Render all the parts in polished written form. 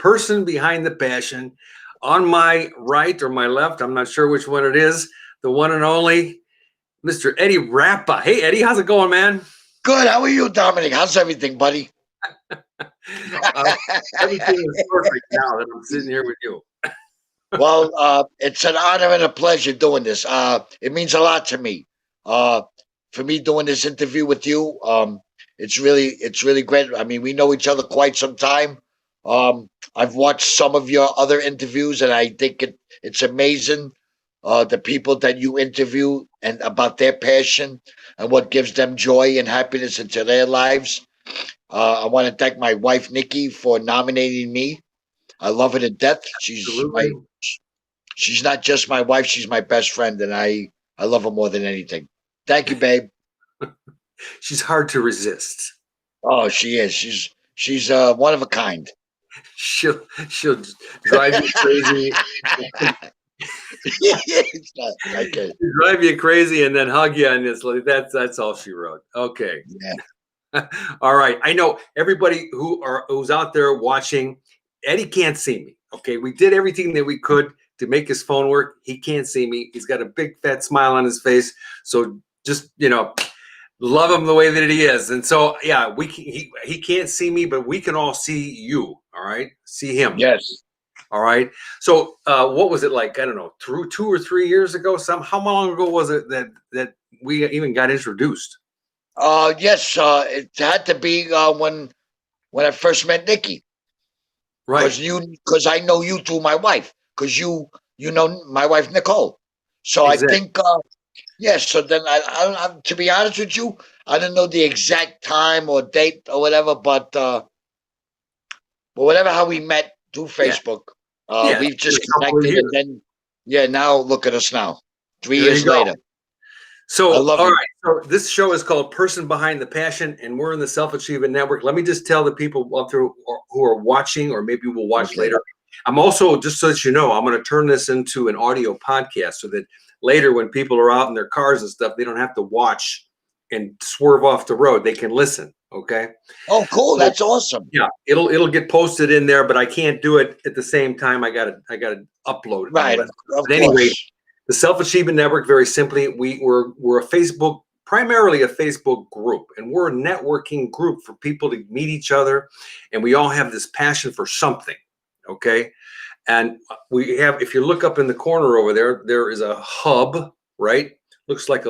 person behind the passion. On my right or my left, I'm not sure which one it is, the one and only Mr. Eddie Rappa. Hey, Eddie, how's it going, man? Good. How are you, Dominic? How's everything, buddy? Everything is perfect now that I'm sitting here with you. Well, it's an honor and a pleasure doing this. It means a lot to me. Uh, for me doing this interview with you, it's really great. I mean, we know each other quite some time. I've watched some of your other interviews, and I think it's amazing. The people that you interview and about their passion and what gives them joy and happiness into their lives. I want to thank my wife Nikki for nominating me. I love her to death. Absolutely. She's not just my wife; she's my best friend, and I love her more than anything. Thank you, babe. She's hard to resist. Oh, she is. She's one of a kind. She'll drive you crazy. Okay. Drive you crazy and then hug you, and it's like that's all she wrote. Okay. Yeah. All right. I know everybody who's out there watching. Eddie can't see me. Okay, we did everything that we could to make his phone work. He can't see me. He's got a big fat smile on his face. So just love him the way that he is. And so yeah, he can't see me, but we can all see you. All right, see him. Yes. All right. So what was it like? I don't know, through 2 or 3 years ago. How long ago was it that we even got introduced? Yes. It had to be when I first met Nikki. Right. Because I know you through my wife. Because you know my wife Nicole. So Exactly. I think yes. So then to be honest with you, I don't know the exact time or date or whatever, but whatever how we met through Yeah. Facebook. Yeah. We've just A couple of connected, years. and then yeah, now look at us now, 3 There years you go. later. I So, love all you. right. So this show is called Person Behind the Passion, and we're in the Self Achievement Network. Let me just tell the people out there who are watching, or maybe will watch Okay. later. I'm also, just so that you know, I'm going to turn this into an audio podcast so that later when people are out in their cars and stuff, they don't have to watch and swerve off the road. They can listen. Okay. Oh, cool. So That's awesome. yeah, it'll get posted in there, but I can't do it at the same time. I gotta upload it and all Right. that. Of But anyway, course. the Self Achievement Network, very simply, we're a Facebook, primarily a Facebook group, and we're a networking group for people to meet each other, and we all have this passion for something. Okay, and we have, if you look up in the corner over there, there is a hub, right? Looks like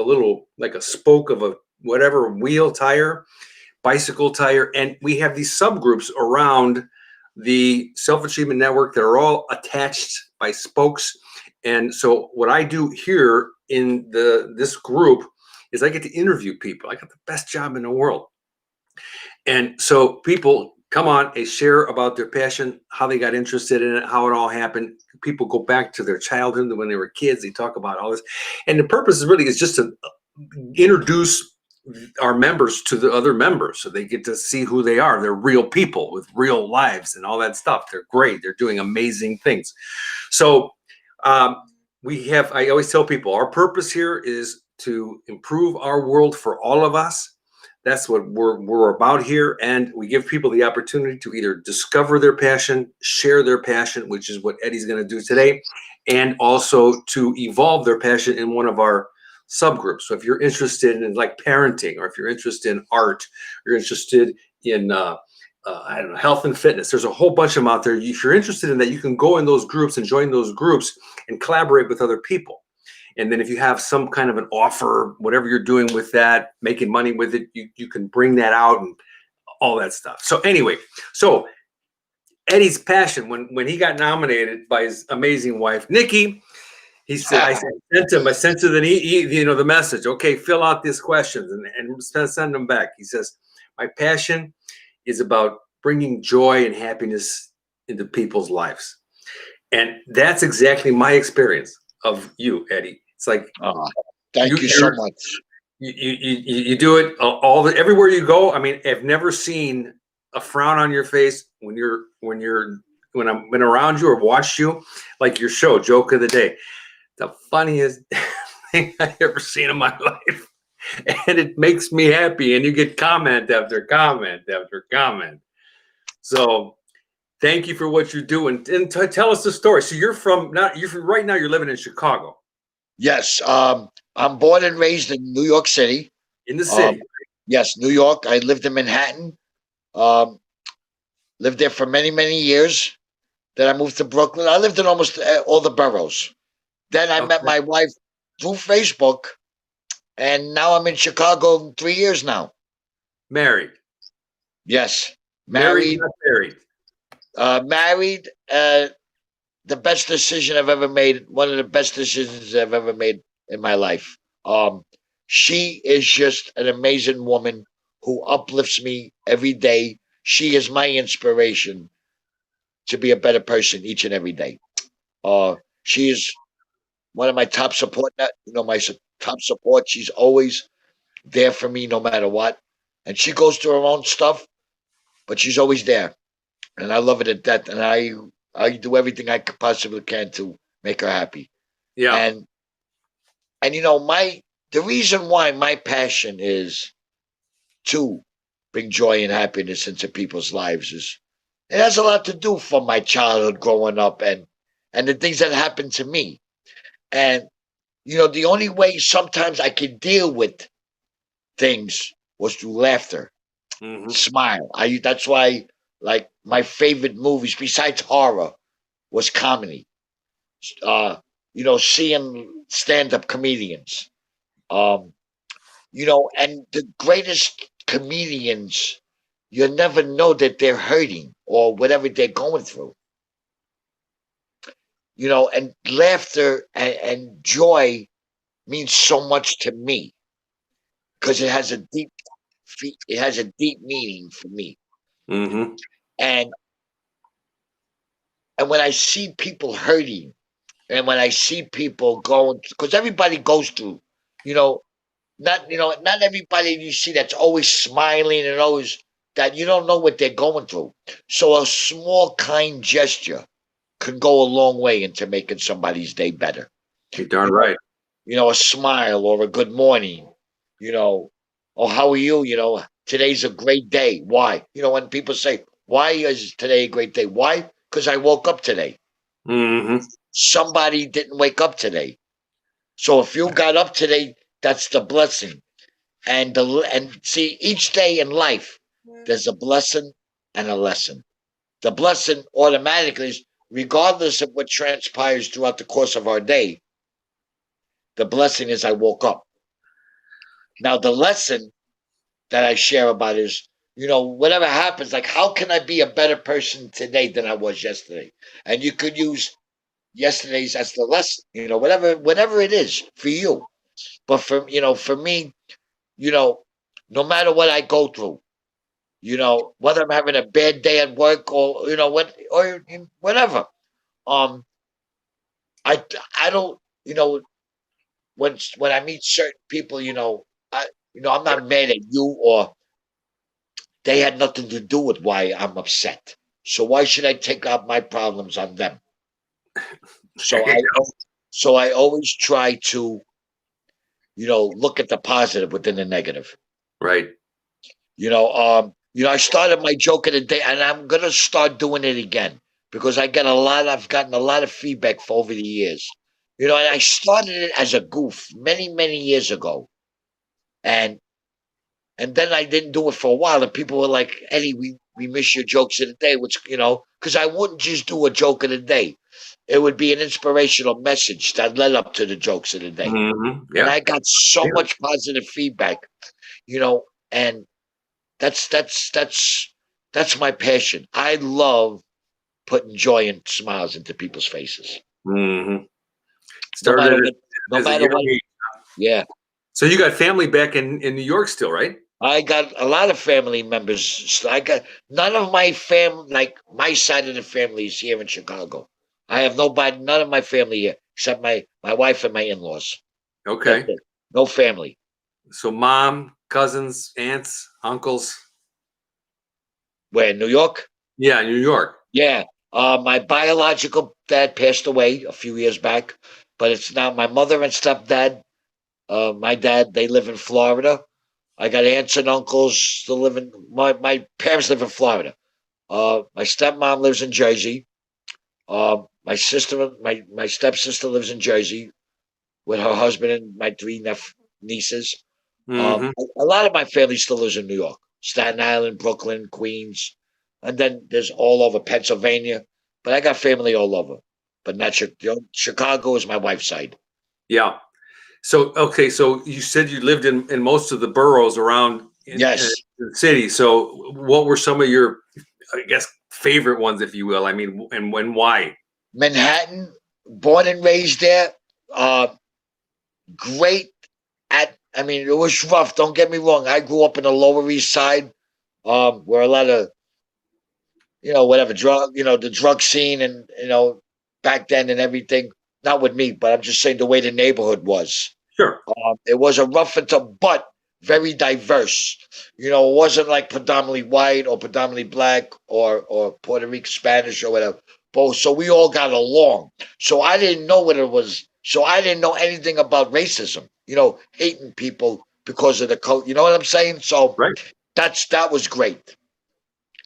like a spoke of a whatever wheel tire, bicycle tire, and we have these subgroups around the Self Achievement Network that are all attached by spokes. And so what I do here in this group is I get to interview people. I got the best job in the world. And so people come on and share about their passion, how they got interested in it, how it all happened. People go back to their childhood when they were kids. They talk about all this. And the purpose is really is just to introduce our members to the other members so they get to see who they are. They're real people with real lives and all that stuff. They're great. They're doing amazing things. So I always tell people our purpose here is to improve our world for all of us. That's what we're about here. And we give people the opportunity to either discover their passion, share their passion, which is what Eddie's going to do today, and also to evolve their passion in one of our subgroups. So if you're interested in like parenting, or if you're interested in art, you're interested in I don't know, health and fitness. There's a whole bunch of them out there. If you're interested in that, you can go in those groups and join those groups and collaborate with other people. And then if you have some kind of an offer, whatever you're doing with that, making money with it, you can bring that out and all that stuff. So anyway, so Eddie's passion when he got nominated by his amazing wife, Nikki, he said, I sent him the message. Okay, fill out these questions and send them back. He says, my passion is about bringing joy and happiness into people's lives. And that's exactly my experience of you, Eddie. It's like, thank you so much. You do it everywhere you go. I mean, I've never seen a frown on your face when I've been around you or watched you, like your show, Joke of the Day. The funniest thing I've ever seen in my life. And it makes me happy. And you get comment after comment after comment. So Thank you for what you do, and tell us the story. So you're from right now. You're living in Chicago, Yes, I'm born and raised in New York City. in the Um, city. yes, New York. I lived in Manhattan. Um, lived there for many, many years. Then I moved to Brooklyn. I lived in almost all the boroughs. Then I met Okay. my wife through Facebook, and now I'm in Chicago 3 years now. Married, Yes, married, married. not married. Married. The best decision I've ever made. One of the best decisions I've ever made in my life. Um, she is just an amazing woman who uplifts me every day. She is my inspiration to be a better person each and every day. She is one of my top support net, top support. She's always there for me no matter what. And she goes through her own stuff, but she's always there. And I love it at that. And I do everything I could possibly can to make her happy. Yeah. And my the reason why my passion is to bring joy and happiness into people's lives is it has a lot to do from my childhood growing up and the things that happened to me. And the only way sometimes I could deal with things was through laughter, Hmm. smile. I That's why like my favorite movies besides horror was comedy. Uh, seeing stand-up comedians. Um, and the greatest comedians, you never know that they're hurting or whatever they're going through. And laughter and joy means so much to me because it has a deep meaning for me. Hmm. And and when I see people hurting and when I see people going, because everybody goes through, you know, not everybody you see that's always smiling and always that you don't know what they're going through. So a small kind gesture can go a long way into making somebody's day better. You're You darn know, right. a smile or a good morning, you know, or how are you? Today's a great day. Why? When people say, why is today a great day? Why? Because I woke up today. Hmm. Somebody didn't wake up today. So if you got up today, that's the blessing. And see, each day in life, there's a blessing and a lesson. The blessing automatically is, regardless of what transpires throughout the course of our day, the blessing is I woke up. Now, the lesson that I share about is, whatever happens, like, how can I be a better person today than I was yesterday? And you could use yesterday's as the lesson, whatever it is for you. But for me, you know, no matter what I go through, whether I'm having a bad day at work or whatever. Um, I I don't, when I meet certain people, I'm not mad at you or they had nothing to do with why I'm upset. So why should I take out my problems on them? So I always try to, look at the positive within the negative. Right. I started my joke of the day, and I'm gonna start doing it again because I've gotten a lot of feedback for over the years. And I started it as a goof many, many years ago, and then I didn't do it for a while, and people were like, "Eddie, we miss your jokes of the day," which because I wouldn't just do a joke of the day; it would be an inspirational message that led up to the jokes of the day, and Yeah. I got so Yeah. much positive feedback, and that's my passion. I love putting joy and smiles into people's faces, Hmm. no matter Started what. No as a matter young what. age. Yeah, So you got family back in New York still, right? I got a lot of family members. I got none of my like my side of the family is here in Chicago. I have none of my family here except my wife and my in-laws. That's Okay. it. No family. So mom, cousins, aunts, uncles. Where in New York? Yeah, New York. Yeah. My biological dad passed away a few years back, but it's now my mother and stepdad. My dad, they live in Florida. I got aunts and uncles still living. My parents live in Florida. My stepmom lives in Jersey. My stepsister lives in Jersey with her husband and my three nieces. Hmm. A lot of my family still lives in New York, Staten Island, Brooklyn, Queens, and then there's all over Pennsylvania. But I got family all over. But not Chicago is my wife's side. Yeah. So okay, so you said you lived in most of the boroughs around in Yes, the city. So what were some of your, I guess, favorite ones, if you will? I mean, and when why? Manhattan, born and raised there. Uh, Great I mean, it was rough. Don't get me wrong. I grew up in the Lower East Side, where a lot of whatever the drug scene and back then and everything. Not with me, but I'm just saying the way the neighborhood was. Sure. It was a rough and tough, but very diverse. It wasn't like predominantly white or predominantly black or Puerto Rican Spanish or whatever. But so we all got along. So I didn't know what it was. So I didn't know anything about racism. Hating people because of the color. You know what I'm saying? So Right. that was great.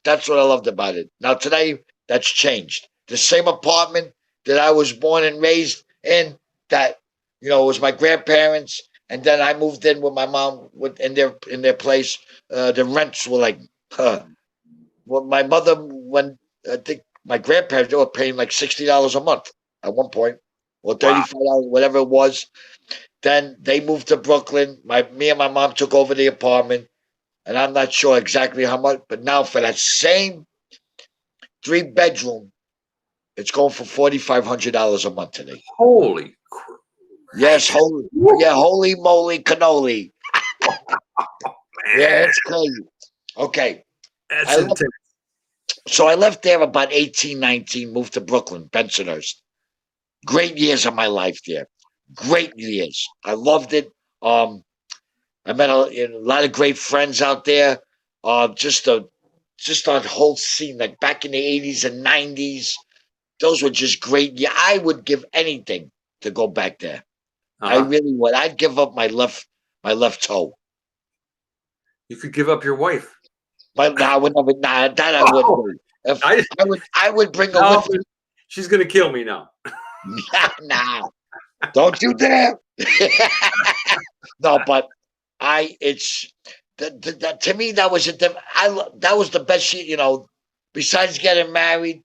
That's what I loved about it. Now today, that's changed. The same apartment that I was born and raised in, that was my grandparents, and then I moved in with my mom in their place. The rents were like, well, my mother when I think my grandparents they were paying like $60 a month at one point, or Wow. $35, whatever it was. Then they moved to Brooklyn. Me and my mom took over the apartment, and I'm not sure exactly how much, but now for that same 3 bedroom, it's going for $4,500 a month today. Holy Yes, Christ. holy moly cannoli. Yeah, Man, it's crazy. Okay, that's I left, intense. so I left there about 18, 19, moved to Brooklyn, Bensonhurst. Great years of my life there. Great years. I loved it. I met a lot of great friends out there. Just a whole scene like back in the 80s and 90s. Those were just great. Yeah, I would give anything to go back there. I Uh-huh. really would. I'd give up my left toe. You could give up your wife. I would never. Nah, that I wouldn't Oh, do. If I I would bring her no, with me. she's gonna kill me now. Nah, don't you dare. No, but it's that to me that was that was the best shit. Besides getting married,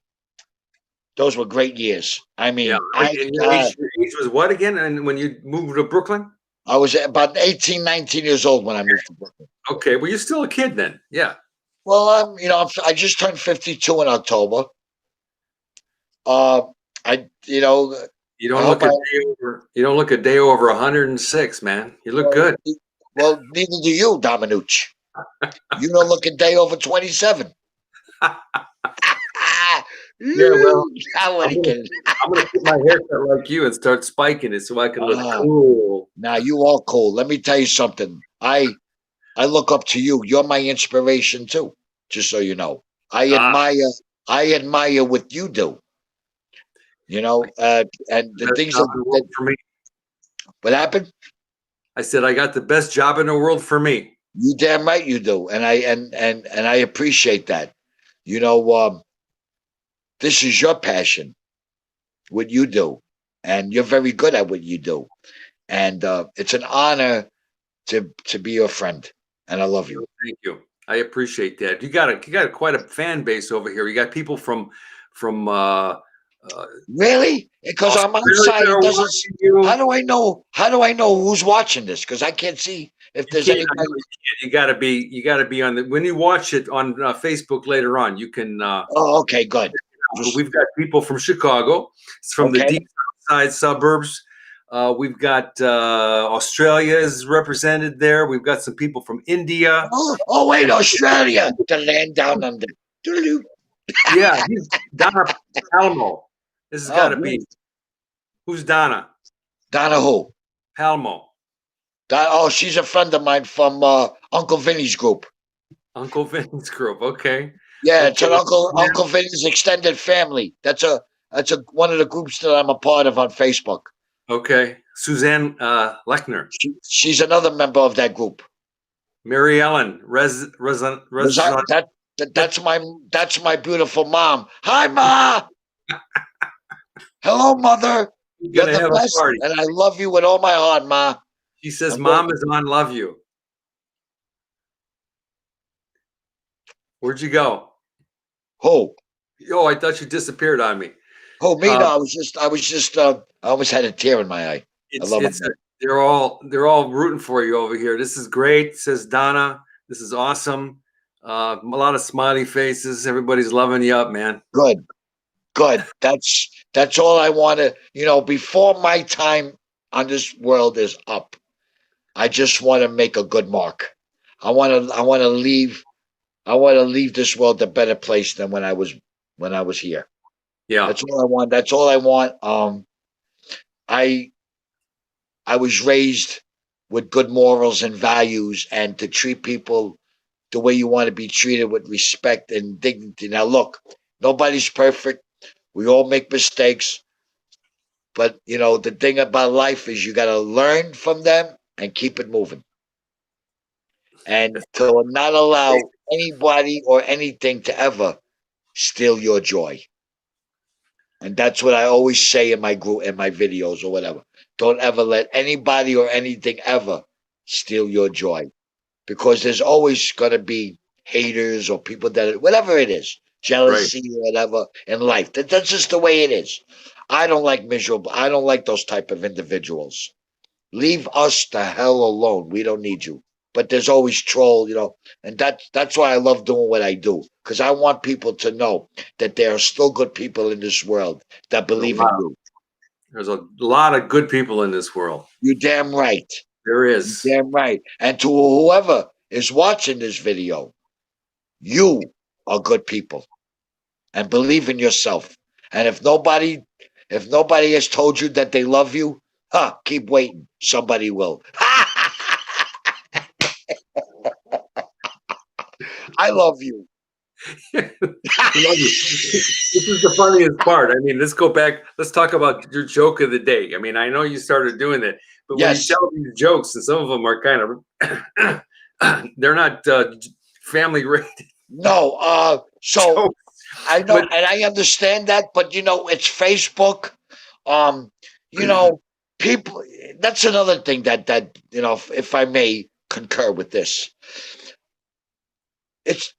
those were great years. I Yeah. mean, And your age was what again? And when you moved to Brooklyn? I was about 18, 19 years old when I moved to Brooklyn. Okay, well, you're still a kid then. Yeah. Well, I just turned 52 in October. Uh, I, you know, You I don't hope look a day over. You don't look a day over 106, man. You look well, good. well, neither do you, Dominucci. You don't look a day over 27. Yeah, well, I I'm wouldn't gonna get it. I'm gonna get my haircut like you and start spiking it so I can look Ah, cool. now you are cool. Let me tell you something. I look up to you. You're my inspiration too. Just so you know, I Ah, admire I admire what you do. And the best things job in the world that for me. what happened. I said I got the best job in the world for me. You damn right you do, and I appreciate that. You know, this is your passion, what you do, and you're very good at what you do, and it's an honor to be your friend, and I love you. Well, thank you. I appreciate that. You got quite a fan base over here. You got people from Really? Because I'm Australia outside, it are doesn't. watching you. How do I know? How do I know who's watching this? Because I can't see if You there's can't. I know anybody. you can't. You got to be on the when you watch it on Facebook later on. You can. Oh, okay, good. But Just we've got people from Chicago. It's from the okay. deep side suburbs. We've got Australia is represented there. We've got some people from India. Oh, wait, Australia, the land down under. Doodaloo. Yeah, he's Donna Palmo. This has got Oh, to be really? who's Donna Donna who? Palmo, Oh, she's a friend of mine from Uncle Vinny's group. Uncle Vin's group. Okay, Yeah, it's okay, an Uncle Vinny's extended family. That's a one of the groups that I'm a part of on Facebook. okay. Suzanne Lechner, She's another member of that group. Mary Ellen, Was that That's my beautiful mom. Hi, Ma. Hello, mother. You're You're gonna the have a best, party. and I love you with all my heart, Ma. She says, I'm going. "Mom is on. Love you." Where'd you go? Who? Oh, I thought you disappeared on me. Who? Me? No, Um, I was just. I almost had a tear in my eye. I it's love my it's mom. they're all rooting for you over here. This is great, says Donna. This is awesome. A lot of smiley faces. Everybody's loving you up, man. Good, good. That's all I want to. Before my time on this world is up, I just want to make a good mark. I want to leave. I want to leave this world a better place than when I was here. Yeah, That's all I want. That's all I want. I I was raised with good morals and values, and to treat people the way you want to be treated, with respect and dignity. Now, look, nobody's perfect. We all make mistakes, but the thing about life is you got to learn from them and keep it moving, and that's to not great. allow anybody or anything to ever steal your joy. And that's what I always say in my group, in my videos or whatever. Don't ever let anybody or anything ever steal your joy, because there's always going to be haters or people that, whatever it is, Right. jealousy or whatever in life. That's just the way it is. I don't like miserable. I don't like those type of individuals. Leave us the hell alone. We don't need you. But there's always troll, and that's why I love doing what I do, because I want people to know that there are still good people in this world that There's a believe in lot. you. There's a lot of good people in this world. You damn right. There You is. damn right. And to whoever is watching this video, you are good people, and believe in yourself. And if nobody has told you that they love you, keep waiting. Somebody will. I love you. Love you. This is the funniest part. I mean, let's go back. Let's talk about your joke of the day. I mean, I know you started doing that, but when you Yes. tell these jokes, and some of them are kind of, they're not family rated No. So jokes, I know, but and I understand that, but it's Facebook. Um, you know, people. That's another thing if I may concur with this,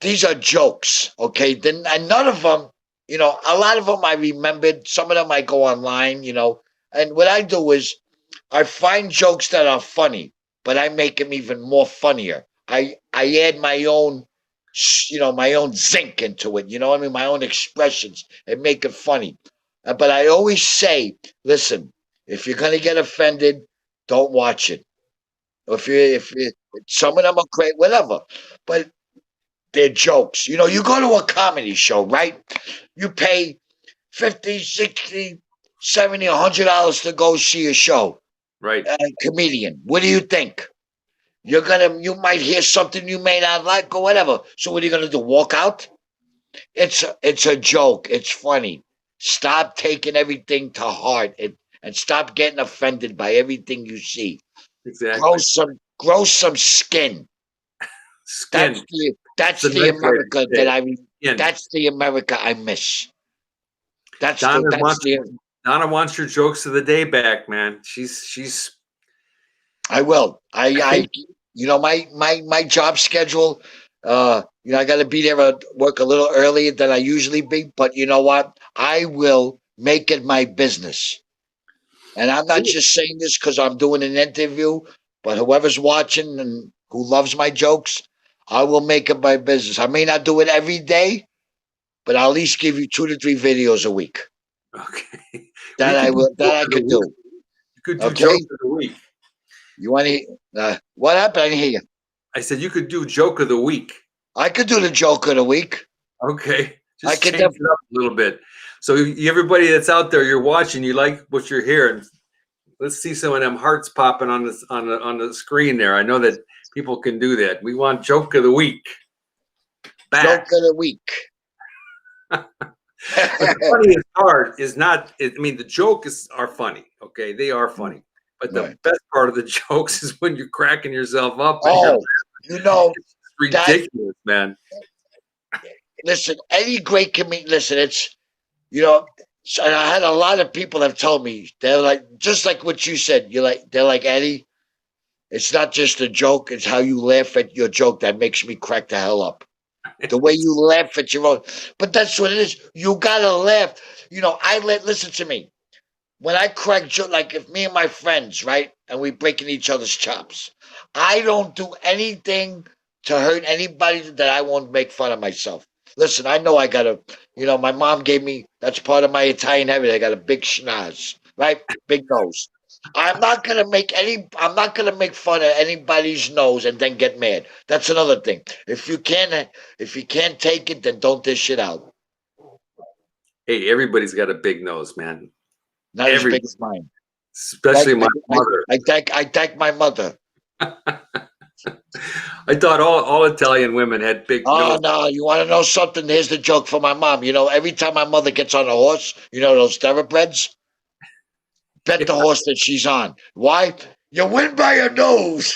these are jokes, okay? Then, and none of them, a lot of them I remembered. Some of them I go online, and what I do is I find jokes that are funny, but I make them even more funnier. I add my own zinc into it. You know what I mean? My own expressions and make it funny. But I always say, listen, if you're gonna get offended, don't watch it. If some of them are great, whatever, but they're jokes. You go to a comedy show, right? You pay 50, 60, 70, $100 to go see a show, right, comedian. What do you think? You might hear something you may not like or whatever. So what are you gonna do? Walk out? It's a joke. It's funny. Stop taking everything to heart, and stop getting offended by everything you see. Grow exactly. some skin. That's Skin. the It's that's a the nice way America to say that it. I Skin. that's the America I miss. That's the Donna that's wants the Donna wants your jokes of the day back, man. She's. I will. I I think my job schedule. I got to be there at work a little earlier than I usually be. But you know what? I will make it my business, and I'm not just saying this because I'm doing an interview. But whoever's watching and who loves my jokes, I will make it my business. I may not do it every day, but I'll at least give you 2 to 3 videos a week. okay. Well, That you I could do will. That joke I of the could week. do. You could do Okay. joke of the week. You want to? What happened? I didn't hear you. I said you could do joke of the week. I could do the joke of the week. Okay, I just could change def- it up a little bit. So everybody that's out there, you're watching, you like what you're hearing. Let's see some of them hearts popping on the screen there. I know that people can do that. We want joke of the week joke back. of the week. But the funniest part is not. I mean, the jokes are funny. Okay, they are funny. But the Right. best part of the jokes is when you're cracking yourself up and you're Oh, you know it's that ridiculous, man. listen, any great comedian. Listen, it's you know. So and I had a lot of people have told me they're like just like what you said. They're like Eddie. It's not just a joke. It's how you laugh at your joke that makes me crack the hell up. The way you laugh at your own. But that's what it is. You gotta laugh. Listen to me. When I crack joke, like if me and my friends, right, and we breaking each other's chops, I don't do anything to hurt anybody that I won't make fun of myself. Listen, I know I got my mom gave me, that's part of my Italian heritage. I got a big schnoz, right? Big nose. I'm not gonna make fun of anybody's nose and then get mad. That's another thing. If you can't take it, then don't dish it out. Hey, everybody's got a big nose, man. Not as Every, big as mine. especially my mother. I thank my mother. I thought all Italian women had big Oh noses. no, you want to know something? Here's the joke for my mom. Every time my mother gets on a horse, those thoroughbreds, bet the horse that she's on. Why? You win by your nose.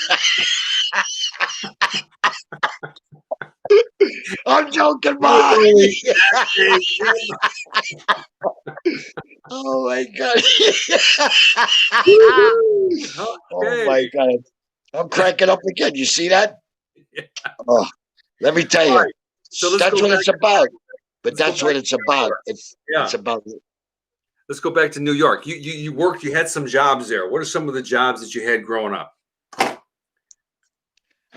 I'm joking, Ma. Oh my god. Oh Okay. my god. I'm cracking up again. You see that? Yeah. Oh, let me tell All you. right. So let's That's go what back. it's about. But Let's go that's back what to it's New about. York. It's Yeah. about Let's go back to New York. You worked. You had some jobs there. What are some of the jobs that you had growing up?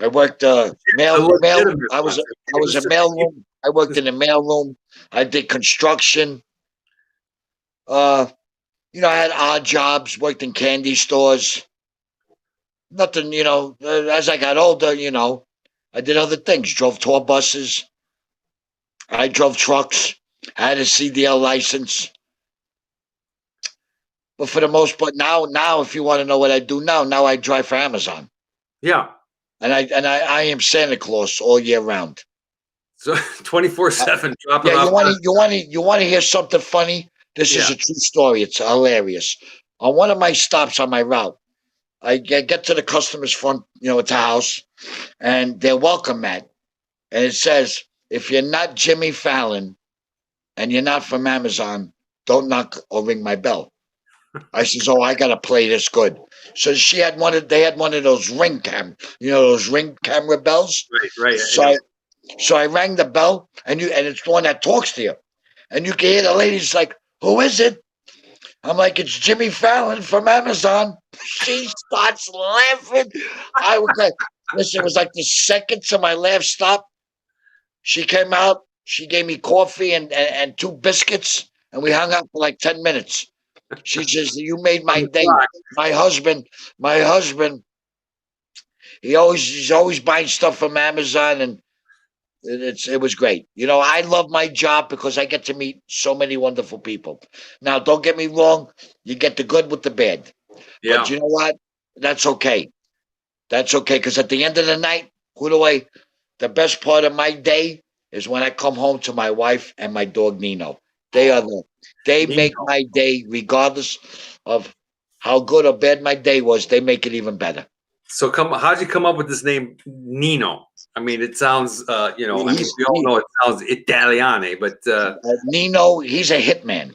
I worked The mail. legitimate ones. I was a mail room. I worked in the mail room. I did construction. Uh, I had odd jobs. Worked in candy stores. Nothing. As I got older, I did other things. Drove tour buses. I drove trucks. I had a CDL license. But for the most part, now, if you want to know what I do now I drive for Amazon, Yeah. and I am Santa Claus all year round. So 24/7 Yeah, dropping off. you want to hear something funny? This is Yeah. a true story. It's hilarious. On one of my stops on my route, I get to the customer's front, at the house, and their welcome mat, and it says, "If you're not Jimmy Fallon and you're not from Amazon, don't knock or ring my bell." I says, "Oh, I gotta play this good." So they had one of those those ring camera bells. Right. Right. I So know. I rang the bell, and it's the one that talks to you. And you can hear the lady's like, "Who is it?" I'm like, "It's Jimmy Fallon from Amazon." She starts laughing. I was like, listen, it was like the second to my laugh stopped. She came out, she gave me coffee and two biscuits, and we hung out for like 10 minutes. She says, "You made On my the day." clock. My husband, my husband, he's always buying stuff from Amazon, and it was great. I love my job because I get to meet so many wonderful people. Now, don't get me wrong, you get the good with the bad. But Yeah. you know what? That's okay. That's okay because at the end of the night, the best part of my day is when I come home to my wife and my dog Nino. They make Nino. my day regardless of how good or bad my day was. They make it even better. So how'd you come up with this name Nino? I mean, it sounds, I mean, He's we all know it sounds Italiane, but Nino. He's a hitman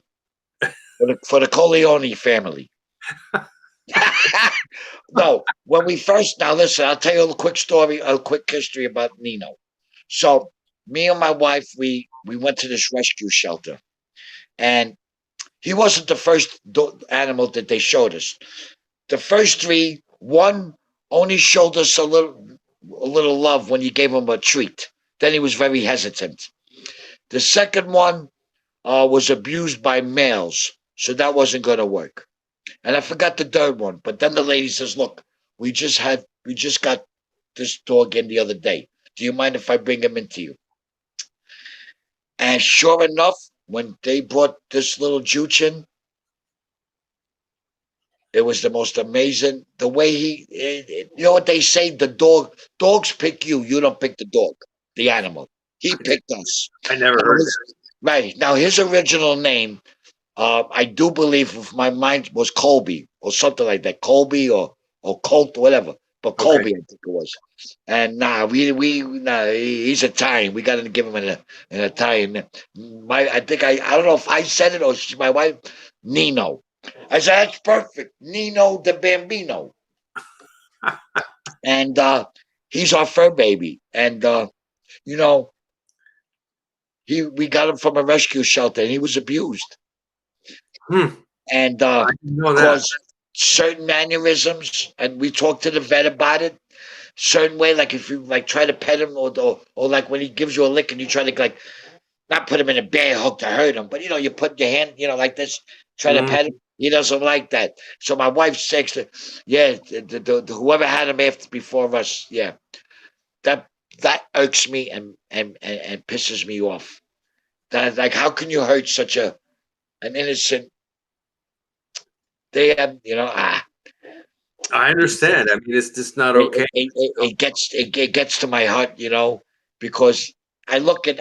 for the Corleone family. No, when we first now listen, I'll tell you a quick story, a quick history about Nino. So me and my wife, we went to this rescue shelter, and he wasn't the first animal that they showed us. The first three, one only showed us a little love when you gave him a treat. Then he was very hesitant. The second one was abused by males, so that wasn't going to work. And I forgot the third one. But then the lady says, "Look, we just got this dog in the other day. Do you mind if I bring him into you?" And sure enough, when they brought this little Juchin, it was the most amazing. The way you know what they say, dogs pick you. You don't pick the dog, the animal. He picked us. I never Now heard his, right now, his original name, I do believe, if my mind was Colby or something like that, Colby or Colt, whatever. But that. Okay. Colby, I think it was. And nah, he's Italian. We got to give him an Italian. I don't know if I said it or my wife, Nino. I said that's perfect, Nino the Bambino, and he's our fur baby. And you know, we got him from a rescue shelter, and he was abused, Hmm. and I didn't know that. caused certain mannerisms. And we talked to the vet about it. Certain way, like if you like try to pet him, or like when he gives you a lick and you try to like not put him in a bear hug to hurt him, but you put your hand, like this, try to Mm, pet him. He doesn't like that. So my wife says, yeah, whoever had him after before us, yeah, that that irks me and pisses me off. That like, how can you hurt such an innocent? They have, I understand. I mean, it's just not it, okay. it gets to my heart, because I look at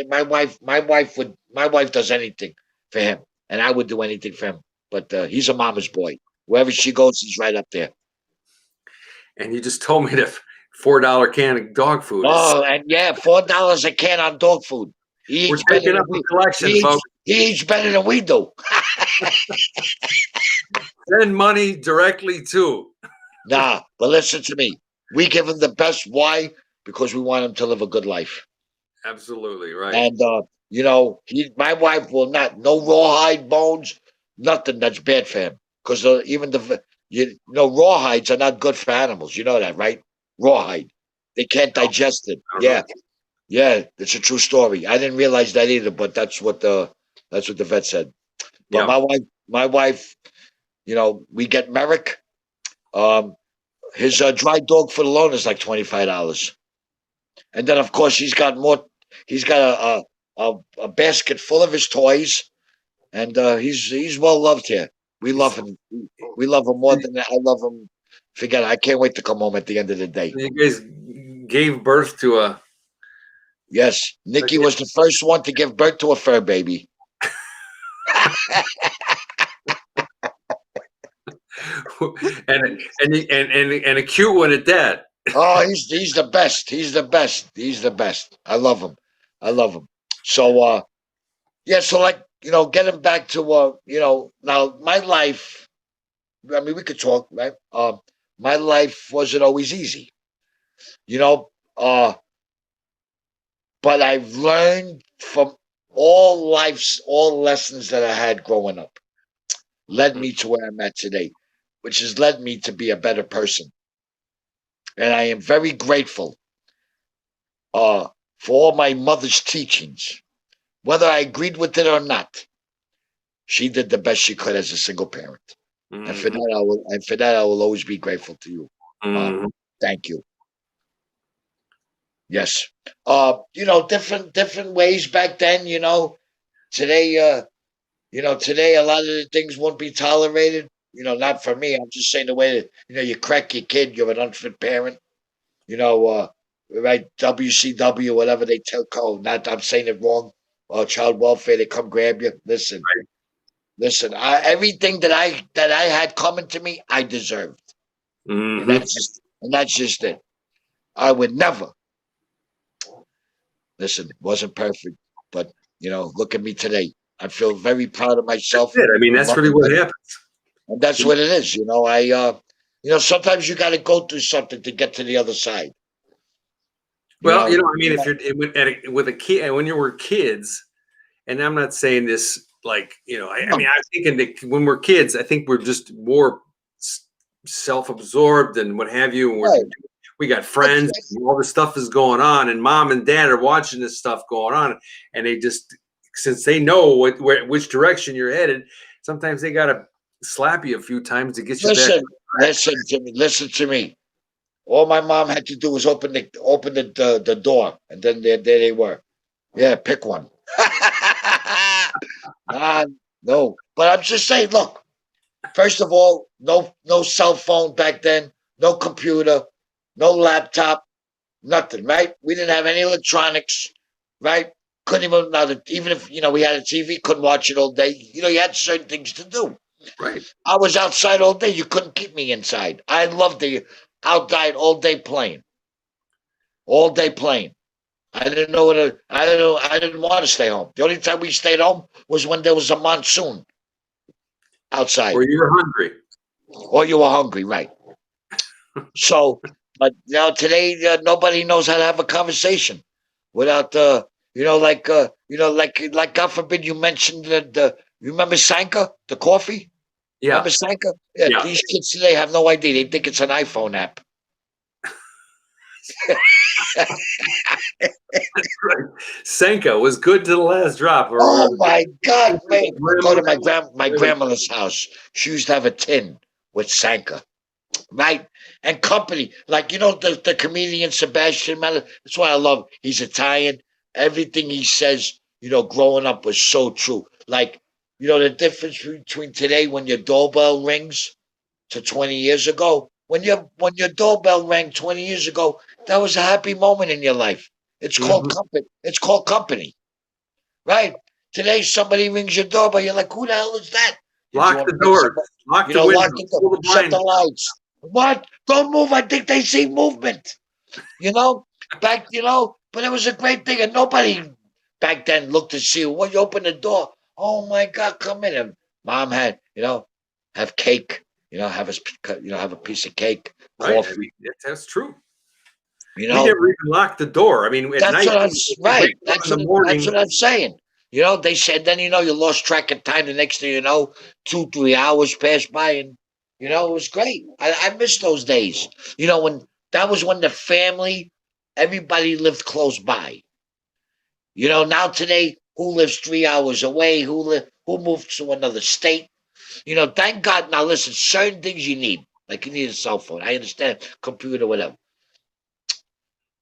my wife. My wife does anything for him, and I would do anything for him. But he's a mama's boy. Wherever she goes, he's right up there. And you just told me that $4 can of dog food is. Oh, and yeah, $4 a can on dog food. He We're eats better taking than up a we. He collection, eats. folks. He eats better than we do. Send money directly to. Nah, but listen to me. We give him the best. Why? Because we want him to live a good life. Absolutely right. And my wife will not no rawhide bones, nothing that's bad for him. Because even rawhides are not good for animals. You know that, right? Rawhide, they can't No, digest it. I don't know. Yeah, yeah, it's a true story. I didn't realize that either, but that's what the vet said. But Yeah. my wife, we get Merrick. Um, his dry dog food alone is like $25. And then, of course, he's got more. He's got a basket full of his toys, and he's well loved here. We love him. We love him more than I love him. Forget it. I can't wait to come home at the end of the day. You guys gave birth to a. Yes, Nikki was the first one to give birth to a fur baby. and a cute one at that. Oh, he's the best. He's the best. He's the best. I love him. I love him. So yeah. So like getting back to now my life. I mean, we could talk, right? My life wasn't always easy, you know. But I've learned from all lessons that I had growing up, led me to where I'm at today, which has led me to be a better person. And I am very grateful for all my mother's teachings, whether I agreed with it or not. She did the best she could as a single parent, and for Mhm, that I will always be grateful to you, Mom. mhm. Thank you. Yes. Different ways back then. Today, today a lot of the things won't be tolerated. Not for me. I'm just saying the way that you crack your kid, you're an unfit parent. Right? WCW, whatever they tell call. Not I'm saying it wrong. Child welfare, they come grab you. Listen. Everything that I had coming to me, I deserved, and Mhm. that's just it. I would never. Listen, wasn't perfect, but look at me today. I feel very proud of That's myself. it. I mean, I'm that's really loving what life, happens. and that's what it is. Sometimes you got to go through something to get to the other side. You Well, know, I mean, if you're with a kid, when you were kids, and I'm not saying this like, I no, mean, I'm thinking that when we're kids, I think we're just more self-absorbed and what have you. And right? we got That's friends, and all this stuff is going on, and mom and dad are watching this stuff going on, and they just, since they know which direction you're headed, sometimes they got to slap you a few times to get you back. listen to me. All my mom had to do was open the door, and then there they were. Yeah, pick one. Nah, no, but I'm just saying. Look, first of all, no cell phone back then, no computer, no laptop, nothing. Right? We didn't have any electronics. Right? Couldn't even if we had a TV, couldn't watch it all day. You had certain things to do. Right. I was outside all day. You couldn't keep me inside. I loved the outside all day playing. all day playing. I didn't know what to, I didn't want to stay home. The only time we stayed home was when there was a monsoon outside Or you were hungry. or you were hungry, right? So, but now today, nobody knows how to have a conversation without, like God forbid you mentioned you remember Sanka, the coffee? Yeah, Remember Sanka? Yeah, yeah. these kids today have no idea. They think it's an iPhone app. Right. Senka was good to the last drop. Or Oh my God, man! I go to grandma. my grandmother's house. She used to have a tin with Sanka, right? And company, like the comedian Sebastian Miller. That's why I love. He's Italian. Everything he says, growing up was so true. Like, the difference between today when your doorbell rings to 20 years ago. When your doorbell rang 20 years ago, that was a happy moment in your life. It's called Mhm. company. It's called company, right? Today somebody rings your doorbell, you're like, who the hell is that? Did you Lock want the to make doors, somebody, lock the lock windows, the door, pull the shut blind. the lights? What? Don't move. I think they see movement. You know, but it was a great thing, and nobody back then looked to see when you open the door. Oh my God, come in! And mom had, have cake. Have a piece of cake, Right. I coffee. mean, that's true. You We know, never even locked the door. I mean, at that's night, what I'm we right. wake up in the That's morning. what I'm saying. They said then you lost track of time. The next thing you know, 2-3 hours passed by, and it was great. I miss those days. When that was when the family, everybody lived close by. Now today, who lives 3 hours away? Who moved to another state? Thank God. Now listen, certain things you need, like you need a cell phone. I understand, computer, whatever.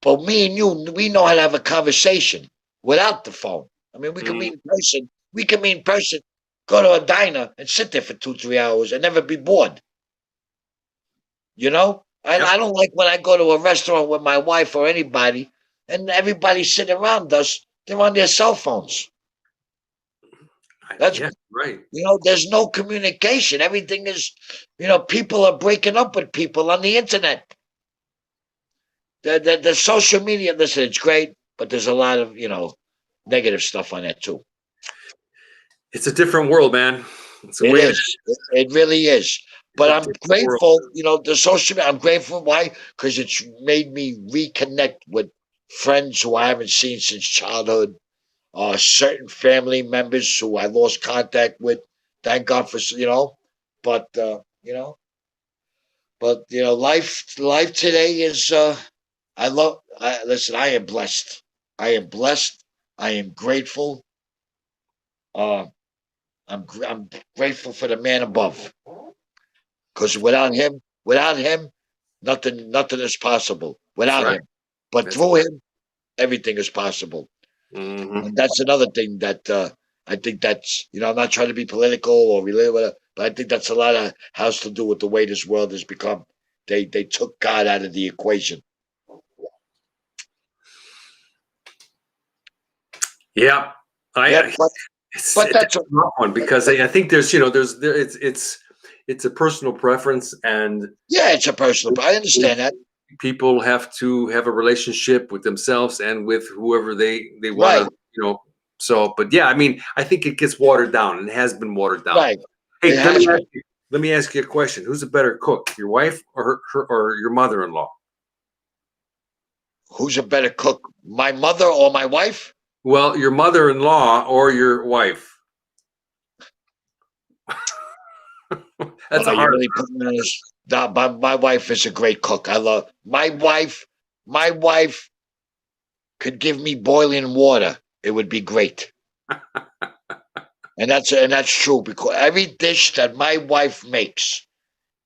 But me and you, we know how to have a conversation without the phone. I mean, we can Mm, meet in person. We can meet in person, go to a diner and sit there for 2-3 hours and never be bored. I yep. don't like when I go to a restaurant with my wife or anybody, and everybody sitting around us. They're on their cell phones. That's Yeah. Right. there's no communication. Everything is, people are breaking up with people on the internet. The social media. Listen, it's great, but there's a lot of negative stuff on that too. It's a different world, man. It's the It way it is. is. It really is. It's But a I'm different world. grateful, the social media. I'm grateful. Why? Because it's made me reconnect with friends who I haven't seen since childhood. Certain family members who I lost contact with. Thank God for But life today is. Listen. I am blessed. I am blessed. I am grateful. Uh, I'm grateful for the man above. Because without him, nothing is possible. That's Without right. him, but That's through right. him, everything is possible. Hmm. And that's another thing that I think that's I'm not trying to be political or religious, but I think that's a lot of has to do with the way this world has become. They took God out of the equation. Yeah. Yeah, I but it's a that's rough one because I think it's a personal preference, and yeah, it's a personal. I understand that. people have to have a relationship with themselves and with whoever they want Right, to, so, but yeah, I mean, I think it gets watered down and has been watered down. right. It Hey, has been. let me ask you a question. Who's a better cook, your wife or or your mother-in-law? Who's a better cook, my mother or my wife? Well, your mother-in-law or your wife. That's Oh, a you hard. really put me on this. Nah, my wife is a great cook. I love my wife. My wife could give me boiling water. It would be great. And that's true because every dish that my wife makes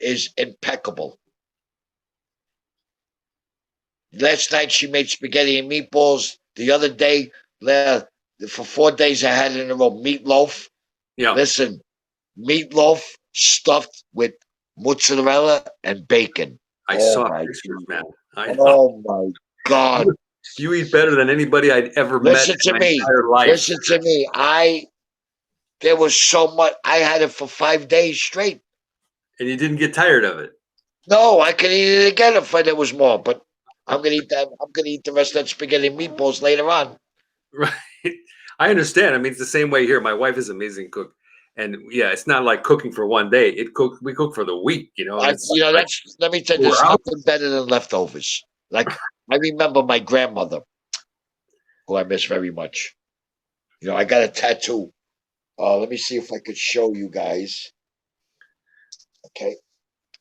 is impeccable. Last night she made spaghetti and meatballs. The other day, for 4 days I had it in a row. Meatloaf. Yeah, Listen, meatloaf stuffed with mozzarella and bacon. I Oh saw my pictures, man. God. I know. Oh my God. You eat better than anybody I'd ever met Listen in to my me. entire life. Listen to me. There was so much. I had it for 5 days straight. And you didn't get tired of it. No, I could eat it again if there was more, but I'm gonna eat that. I'm gonna eat the rest of that spaghetti and meatballs later on. Right. I understand. I mean, it's the same way here. My wife is an amazing cook. And yeah, it's not like cooking for one day. We cook for the week, and it's like That's. Let me tell you, we're there's out. nothing better than leftovers. Like I remember my grandmother, who I miss very much. I got a tattoo. Let me see if I could show you guys. Okay,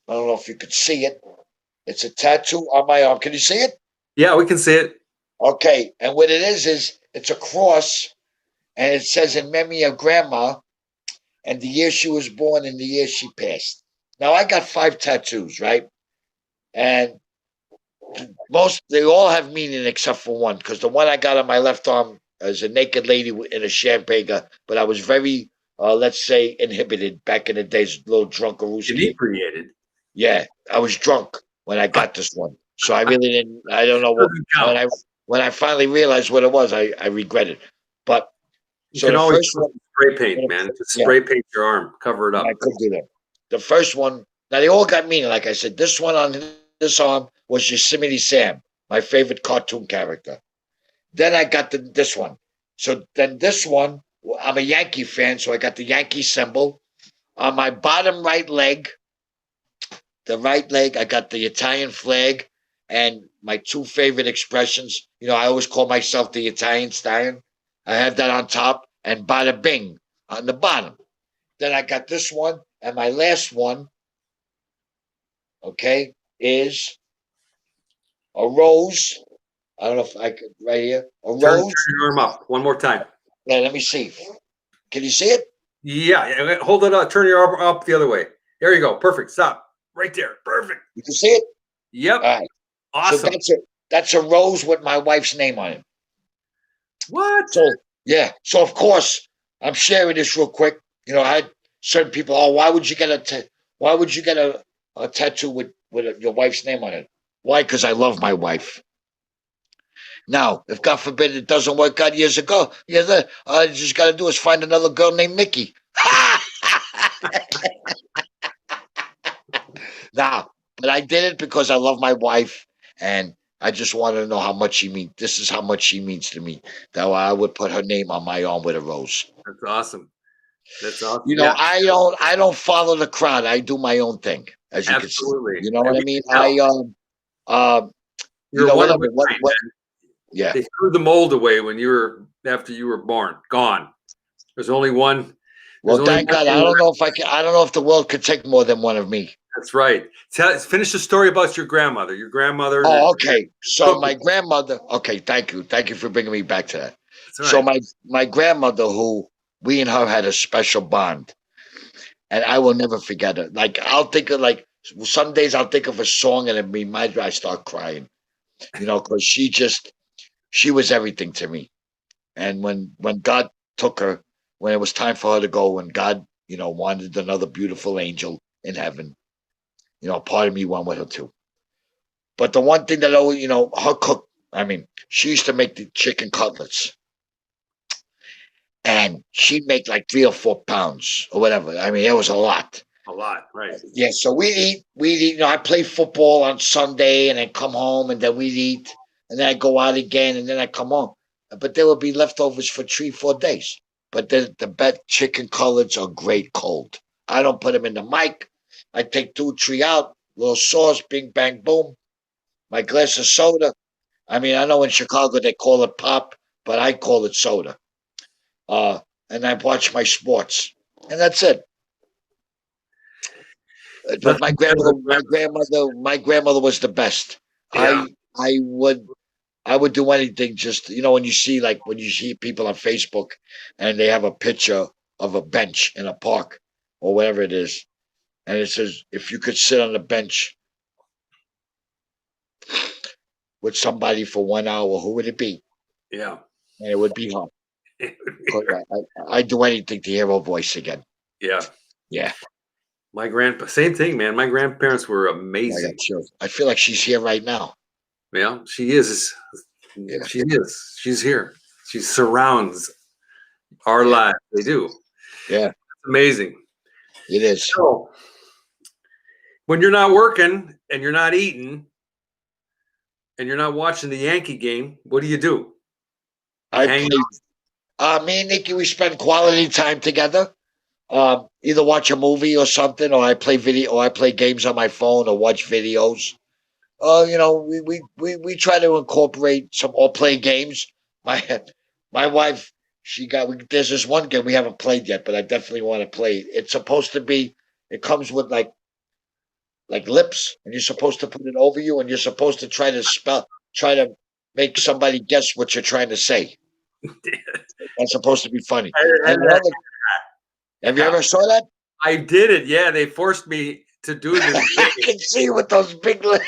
I don't know if you could see it. It's a tattoo on my arm. Can you see it? Yeah, we can see it. Okay, and what it is it's a cross, and it says in memory of grandma, and the year she was born and the year she passed. Now I got 5 tattoos, right? And they all have meaning except for one, because the one I got on my left arm is a naked lady in a champagne, but I was very, let's say, inhibited back in the days, little drunkarooski. Inebriated. Yeah, I was drunk when I got this one, so I really didn't. I don't know what Doesn't when count. I finally realized what it was. I regret it. But You so can the always first put one, spray paint, man. Just yeah, spray paint your arm, cover it I up. could do that. The first one, now they all got meaning. Like I said, this one on this arm was Yosemite Sam, my favorite cartoon character. Then I got this one. So then this one, I'm a Yankee fan, so I got the Yankee symbol on my bottom right leg. The right leg, I got the Italian flag, and my two favorite expressions. I always call myself the Italian stallion. I have that on top, and bada bing on the bottom. Then I got this one, and my last one, okay, is a rose. I don't know if I could right here. A Turn rose. your arm up one more time. Yeah, let me see. Can you see it? Yeah, hold it up. Turn your arm up the other way. There you go. Perfect. Stop. Right there. Perfect. You can see it? Yep. All right. So Awesome. that's a rose with my wife's name on it. What? So yeah. So of course I'm sharing this real quick. I had certain people. Oh, why would you get a tattoo with your wife's name on it? Why? Because I love my wife. Now, if God forbid it doesn't work out years ago, all I just got to do is find another girl named Mickey. Now, but I did it because I love my wife, and I just wanted to know how much she means. This is how much she means to me. That I would put her name on my arm with a rose. That's awesome. That's awesome. Yeah, I don't follow the crowd. I do my own thing, as you can see. absolutely. You know what And I we mean? can tell. Um, You're one of whatever. a kind, What? man. Yeah. They threw the mold away after you were born. Gone. There's only one. There's Well, only thank one God. thing I don't know left. if I can. I don't know if the world could take more than one of me. That's right. Finish the story about your grandmother. Your grandmother that Oh, okay. So cooked. my grandmother. Okay, thank you for bringing me back to that. That's So right. my grandmother, who we and her had a special bond, and I will never forget it. Like I'll think of some days I'll think of a song and it reminds me I start crying. Because she was everything to me. And when God took her, when it was time for her to go, when God wanted another beautiful angel in heaven, part of me went with her too. But the one thing that always, her cook, I mean, she used to make the chicken cutlets, and she'd make like 3 or 4 pounds or whatever. I mean, it was a lot. A lot. Right. Yeah, so we eat. I play football on Sunday, and then come home, and then we'd eat, and then I go out again, and then I come home. But there would be leftovers for 3, 4 days. But the best chicken cutlets are great cold. I don't put them in the mic. I take 2, 3 out, little sauce, bing bang boom. My glass of soda. I mean, I know in Chicago they call it pop, but I call it soda. Uh, and I watch my sports, and that's it. But Nothing better than my grandmother was the best. yeah. I would do anything. Just when you see when you see people on Facebook, and they have a picture of a bench in a park or whatever it is, and it says if you could sit on the bench with somebody for 1 hour, who would it be? Yeah. And it would be her. 'Cause I'd do anything to hear her voice again. Yeah. Yeah, My grandpa, same thing, man. My grandparents were I got amazing. chills. I feel like she's here right now. Yeah, she is. Yeah, She is. She's here. She surrounds our yeah, lives. They do. It's yeah. amazing. It is. So when you're not working and you're not eating, and you're not watching the Yankee game, what do? You I hang play. Me and Nikki, we spend quality time together. Either watch a movie or something, or I play video, or I play games on my phone, or watch videos. We try to incorporate some or play games. My my wife, there's this one game we haven't played yet, but I definitely want to play it. It's supposed to be. It comes with like lips, and you're supposed to put it over you, and you're supposed to try to make somebody guess what you're trying to say. That's supposed to be funny. And another, have you hang. ever saw that? I did it. Yeah, they forced me to do this I game. can see you with those big lips.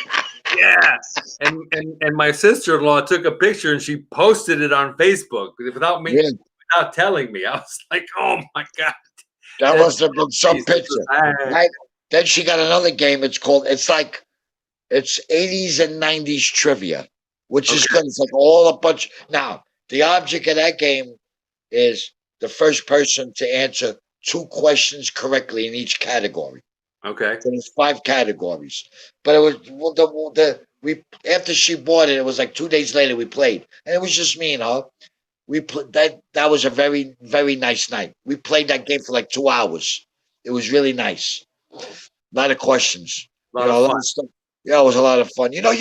Yeah. And my sister-in-law took a picture and she posted it on Facebook Yeah, without telling me. I was like, oh my God. that That's must have been some nice. picture, right? Then she got another game. It's 80s and 90s trivia, which is Okay. good. It's like all a bunch. Now, the object of that game is the first person to answer two questions correctly in each category. Okay. So there's five categories. But it was well, the we after she bought it, it was like 2 days later we played, and it was just me and her. That was a very nice night. We played that game for like 2 hours. It was really nice. A lot of questions. A lot of A lot fun. of stuff. Yeah, it was a lot of fun. You gotta,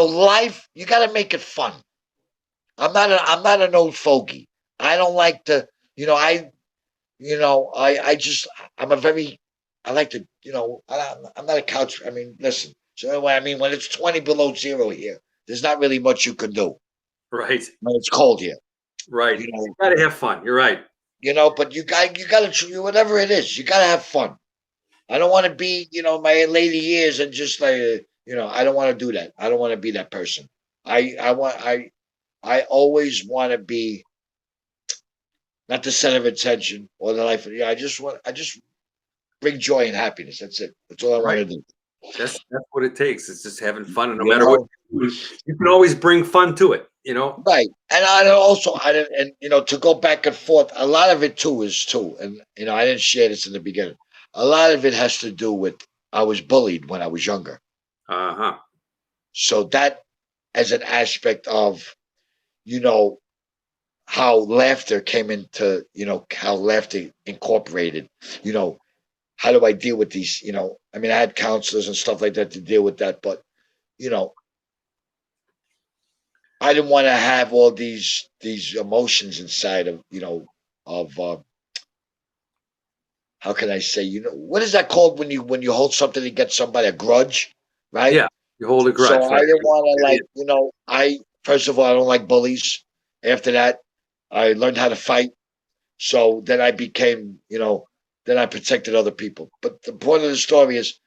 life. You gotta make it fun. I'm not an old fogey. I don't like to. You know, I. I just. I'm a very. I like to. I'm not a couch. I mean, listen. So anyway, I mean, when it's 20 below zero here, there's not really much you can do Right. when it's cold here. Right. You You know, gotta have fun. You're right. but you gotta whatever it is, you gotta have fun. I don't want to be, my later years and just like, I don't want to do that. I don't want to be that person. I always want to be not the center of attention or the life. I just bring joy and happiness. That's it. That's all I want Right. to do. That's what it takes. It's just having fun. And no You matter what know, you do, you can always bring fun to it. right? And I didn't, and to go back and forth. A lot of it too, and I didn't share this in the beginning. A lot of it has to do with I was bullied when I was younger. Uh-huh. So that as an aspect of, you know, how laughter came into, how laughter incorporated, you know, how do I deal with these, I mean, I had counselors and stuff like that to deal with that, but, you know, I didn't want to have all these emotions inside of, of how can I say, what is that called when you hold something against somebody, a grudge, right? Yeah. You hold a So grudge, I right? didn't want to I first of all I don't like bullies. After that, I learned how to fight. So then I became, then I protected other people. But the point of the story is,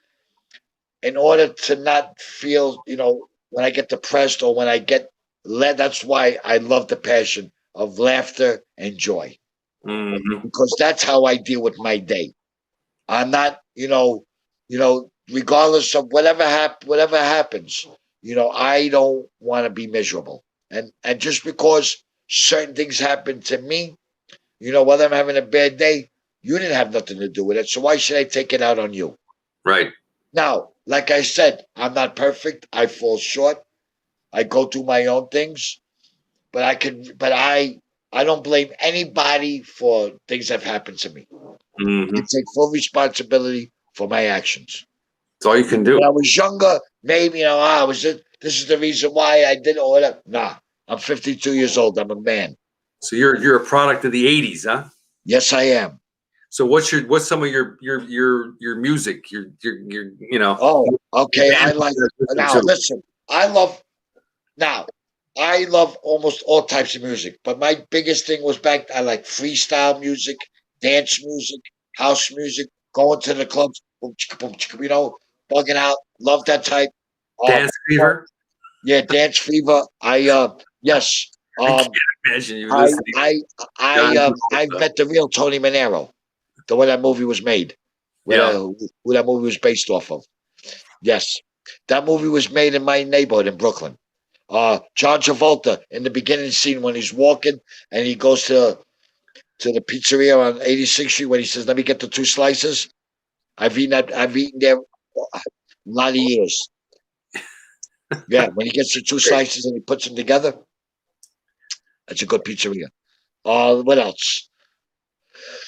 in order to not feel, when I get depressed or when I get led, that's why I love the passion of laughter and joy Hmm. because that's how I deal with my day. I'm not, regardless of whatever happens, I don't want to be miserable. And just because certain things happen to me, whether I'm having a bad day, you didn't have nothing to do with it. So why should I take it out on you? Right. Now, like I said, I'm not perfect. I fall short. I go through my own things, but I don't blame anybody for things that have happened to me. I Hmm. take full responsibility for my actions. That's all you can do. When I was younger, maybe I was this is the reason why I did it or whatever. Nah, I'm 52 years old. I'm a man. So you're a product of the '80s, huh? Yes, I am. So what's some of your music, your Oh, okay. I band like you listen now. to? Listen, I love now. I love almost all types of music, but my biggest thing was back. I like freestyle music, dance music, house music, going to the clubs, boom, chicka, boom, chicka, bugging out. Love that type. Um, Dance Fever? yeah, Dance Fever. Yes. I can't imagine you I listening I to John I've Travolta. met the real Tony Manero, the one that movie was made, Yeah. who that movie was based off of. Yes, that movie was made in my neighborhood in Brooklyn. John Travolta in the beginning scene when he's walking and he goes to the pizzeria on 86th Street when he says, "Let me get the two slices." I've eaten there a lot of years. Yeah, when he gets the two Okay. slices and he puts them together, that's a good pizzeria. What else?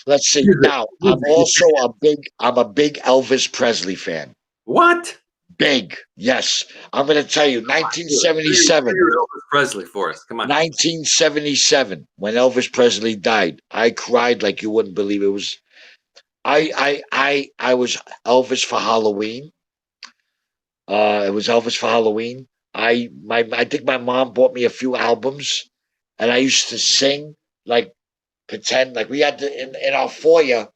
Let's see. Music. Now, Music. I'm a big Elvis Presley fan. What? Big, yes. I'm going to tell you, Do your Elvis Presley for us. Come on. 1977, when Elvis Presley died, I cried like you wouldn't believe it was. I was Elvis for Halloween. It was Elvis for Halloween. I think my mom bought me a few albums, and I used to sing like pretend like we had in our foyer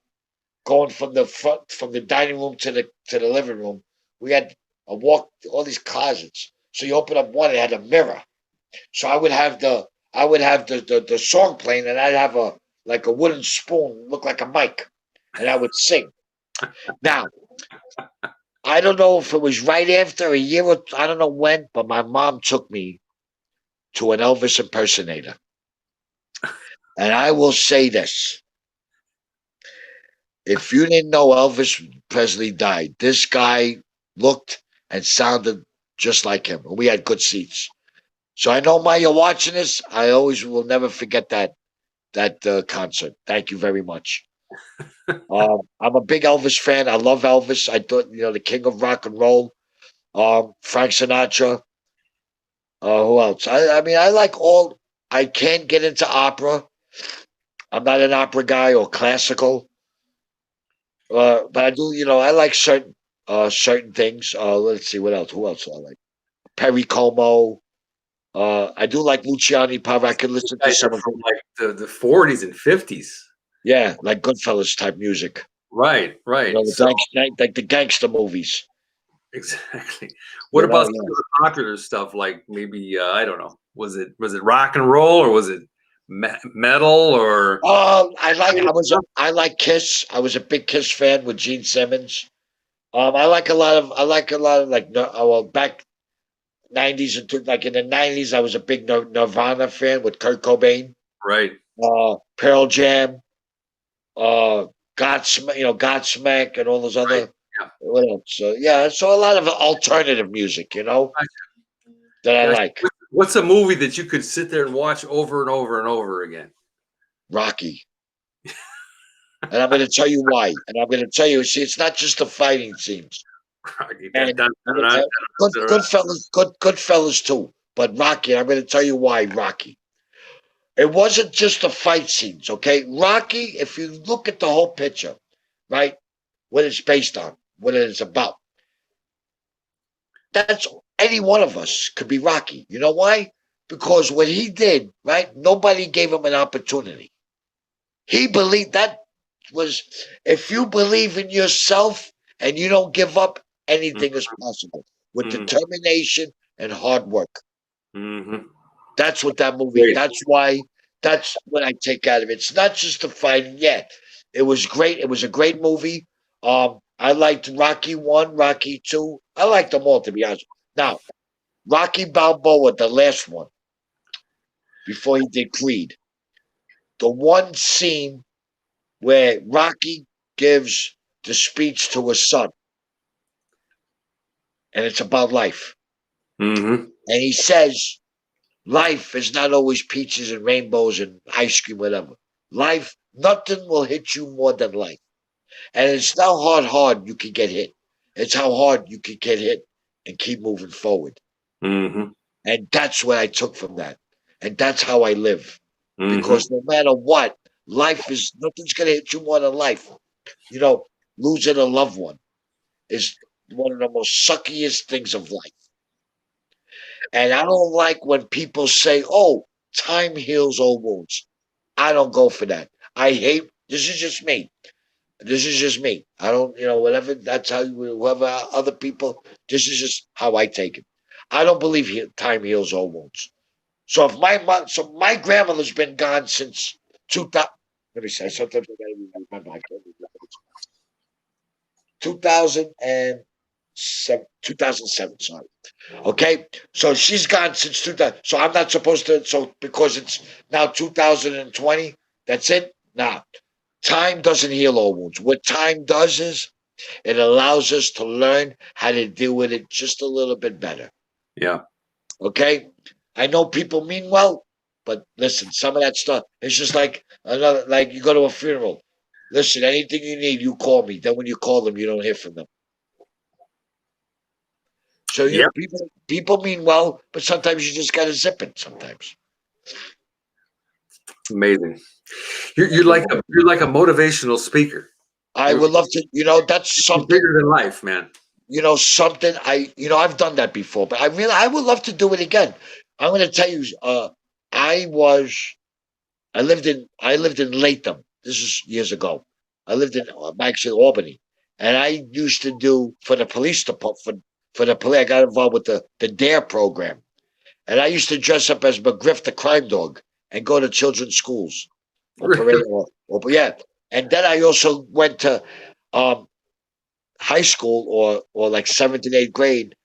going from the front from the dining room to the living room. We had a walk all these closets. So you open up one, it had a mirror. So I would have the song playing, and I'd have a like a wooden spoon look like a mic, and I would sing. Now I don't know if it was right after a year or I don't know when, but my mom took me to an Elvis impersonator, and I will say this: if you didn't know Elvis Presley died, this guy looked and sounded just like him. We had good seats. So I know, Ma, you're watching this. I always will never forget that concert. Thank you very much. I'm a big Elvis fan. I love Elvis. I thought the king of rock and roll. Frank Sinatra. Who else? I mean, I like all. I can't get into opera. I'm not an opera guy or classical. But I do. I like certain things. Let's see what else. Who else do I like? Perry Como. I do like Luciani Pava. I can These listen to guys are some of from it. like the 40s and 50s. Yeah, like Goodfellas type music. Right, right. The So like the gangster movies. exactly. What about some Yeah. of the popular stuff? Like maybe I don't know. Was it rock and roll or was it metal or I like Kiss. I was a big Kiss fan with Gene Simmons. I like a lot of like well back '90s and like in the '90s I was a big Nirvana fan with Kurt Cobain. right? Pearl Jam, Godsmack, and all those Right. other Yeah. what else? Yeah, so a lot of alternative music, that I Gosh, like. what's a movie that you could sit there and watch over and over and over again? Rocky. And I'm going to tell you why. And I'm going to tell you, see, it's not just the fighting scenes. Rocky, And dun, dun, I'm dun, gonna dun, tell dun, dun. good fellas too. But Rocky, I'm going to tell you why Rocky. It wasn't just the fight scenes, okay? Rocky, if you look at the whole picture, right, what it's based on, what it is about, that's any one of us could be Rocky. You know why? Because what he did, right, nobody gave him an opportunity. He believed that was if you believe in yourself and you don't give up, anything is possible with Mhm, determination and hard work. mhm. That's what that movie. Great. That's what I take out of it. It's not just the fighting. Yeah, it was great. It was a great movie. I liked Rocky one, Rocky two. I liked them all to be honest. Now, Rocky Balboa, the last one before he did Creed, the one scene where Rocky gives the speech to his son, and it's about life. Mhm, And he says, life is not always peaches and rainbows and ice cream, whatever. Life, nothing will hit you more than life. And it's not hard you can get hit. It's how hard you can get hit and keep moving forward. mhm, And that's what I took from that. And that's how I live. mhm, Because no matter what, life is nothing's gonna hit you more than life. You know, losing a loved one is one of the most suckiest things of life. And I don't like when people say, "Oh, time heals all wounds." I don't go for that. I hate. This is just me. This is just me. I don't, whatever. That's how whoever other people. This is just how I take it. I don't believe time heals all wounds. So if so my grandmother's been gone since 2000. Let me say. Sometimes I gotta remember. I can't remember. 2007. 2007. Sorry. Okay, so she's gone since 2000. So I'm not supposed to. So because it's now 2020, that's it. Nah, time doesn't heal all wounds. What time does is it allows us to learn how to deal with it just a little bit better. Yeah. Okay, I know people mean well, but listen, some of that stuff, it's just like another, like you go to a funeral. Listen, anything you need, you call me. Then when you call them, you don't hear from them. So Yeah. people mean well, but sometimes you just gotta zip it. Sometimes. Amazing. You're like a motivational speaker. I You're, would love to. That's you're something. bigger than life, man. Something I've done that before, but I would love to do it again. I'm going to tell you. I was I lived in Latham. This is years ago. I lived in actually Albany, and I used to do for the police department for the police. I got involved with the Dare program, and I used to dress up as McGriff the crime dog and go to children's schools or parade Really? or yeah. And then I also went to um, high school or like seventh and eighth grade,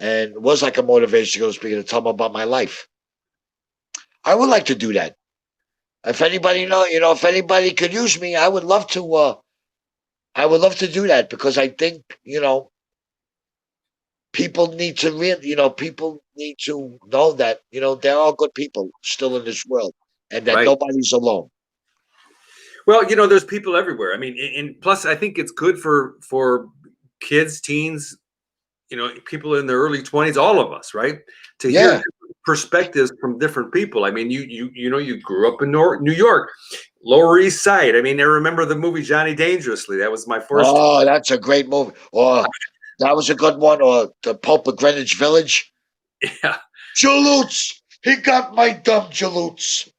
and it was like a motivational speaker to tell them about my life. I would like to do that. If anybody if anybody could use me, I would love to. I would love to do that because I think people need to people need to know that there are good people still in this world, and that Right. nobody's alone. Well, there's people everywhere. I mean, and plus, I think it's good for kids, teens, people in their early 20s, all of us, right? To hear Yeah. different perspectives from different people. I mean, you grew up in New York, Lower East Side. I mean, I remember the movie Johnny Dangerously. That was my first. Oh, that's a great movie. Or that was a good one. Or the Pope of Greenwich Village. Yeah. Jaloots. He got my dumb jaloots.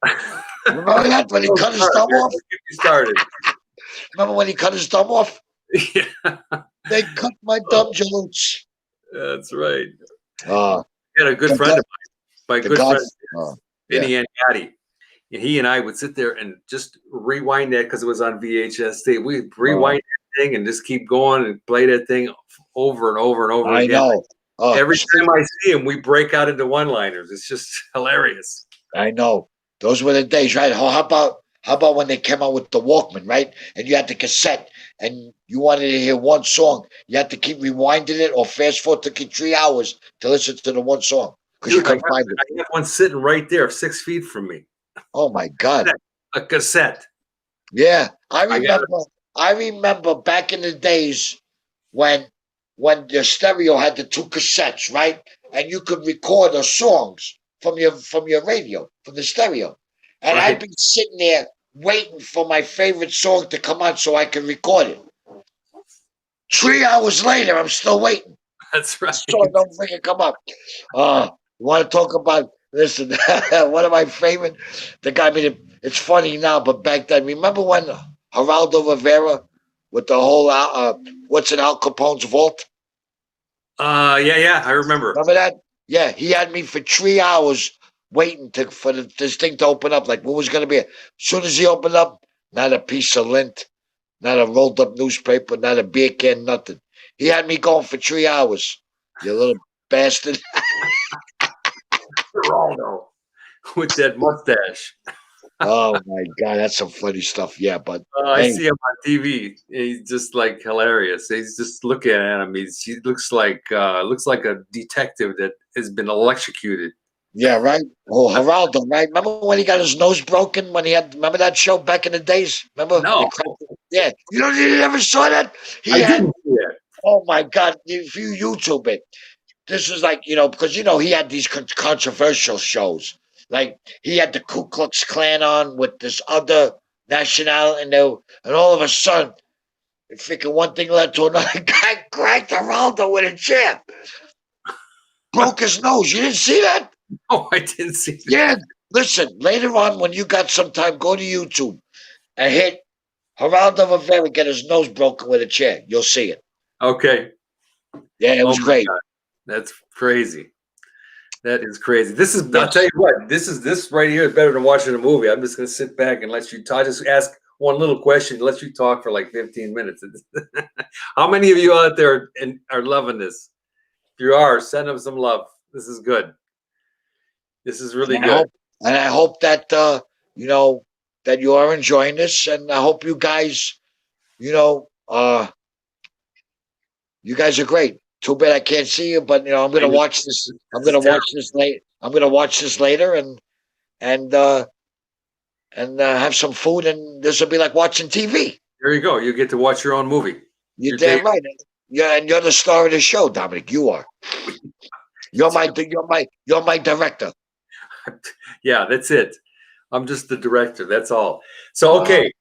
Remember that when he Don't cut his start, thumb man. off? Don't get me started. Remember when he cut his thumb off? Yeah, They cut my dumb jaloots. that's right. Uh, I had a good the friend God, of mine, my the good God. friend, Yeah. Vinny Aniotti. And he and I would sit there and just rewind that because it was on VHS tape. We'd Uh, rewind that thing and just keep going and play that thing over and over and over I again. know. Every Speak. time I see him, we break out into one-liners. It's just hilarious. I know. Those were the days, right? How about when they came out with the Walkman, right? And you had the cassette, and you wanted to hear one song. You had to keep rewinding it or fast forward. Took you 3 hours to listen to the one song because you Dude, couldn't find it. I have one sitting right there, 6 feet from me. Oh my God. A cassette. Yeah, I I got it. remember. I remember back in the days when the stereo had the two cassettes, right? And you could record the songs from your radio, from the stereo. And I'd Right. be sitting there waiting for my favorite song to come on so I could record it. 3 hours later, I'm still waiting. That's The right. song don't freaking come up. You want to talk about? Listen, one of my favorite. The guy. I mean, it's funny now, but back then, remember when Geraldo Rivera with the whole what's in Al Capone's vault? Yeah, I remember. Remember that? Yeah, he had me for 3 hours waiting for this thing to open up. Like, what was going to be? As soon as he opened up, not a piece of lint, not a rolled up newspaper, not a beer can, nothing. He had me going for 3 hours. You little bastard. Geraldo with that mustache. Oh my God, that's some funny stuff. Yeah, but I hey, see him on TV. He's just like hilarious. He's just looking at him. He looks like a detective that has been electrocuted. yeah, right. Oh, Geraldo, right? Remember when he got his nose broken when he had? Remember that show back in the days? Remember? No, Yeah, you never saw that. He I had. didn't see it. Oh my God! If you YouTube it, this is like because he had these controversial shows. Like he had the Ku Klux Klan on with this other nationality, and all of a sudden, freaking one thing led to another. Guy cracked Geraldo with a chair, broke his nose. You didn't see that? Oh, I didn't see Yeah. that. Listen, later on when you got some time, go to YouTube and hit Geraldo Rivera get his nose broken with a chair. You'll see it. Okay. Yeah, it Oh was my great. God, that's crazy. That is crazy. This is. I'll tell Yes. you what. This right here is better than watching a movie. I'm just gonna sit back and let you talk. Just ask one little question. Let you talk for like 15 minutes. How many of you out there are loving this? If you are, send them some love. This is good. This is really And I good. hope that you know that you are enjoying this, and I hope you guys, you guys are great. Too bad I can't see you, but I'm I gonna know watch this. I'm this is gonna terrible. watch this late. I'm gonna watch this later and have some food, and this will be like watching TV. There you go. You get to watch your own movie. You're Your day. damn right. Yeah, and you're the star of the show, Dominic. You are. You're my director. Yeah, that's it. I'm just the director. That's all. So Wow. okay,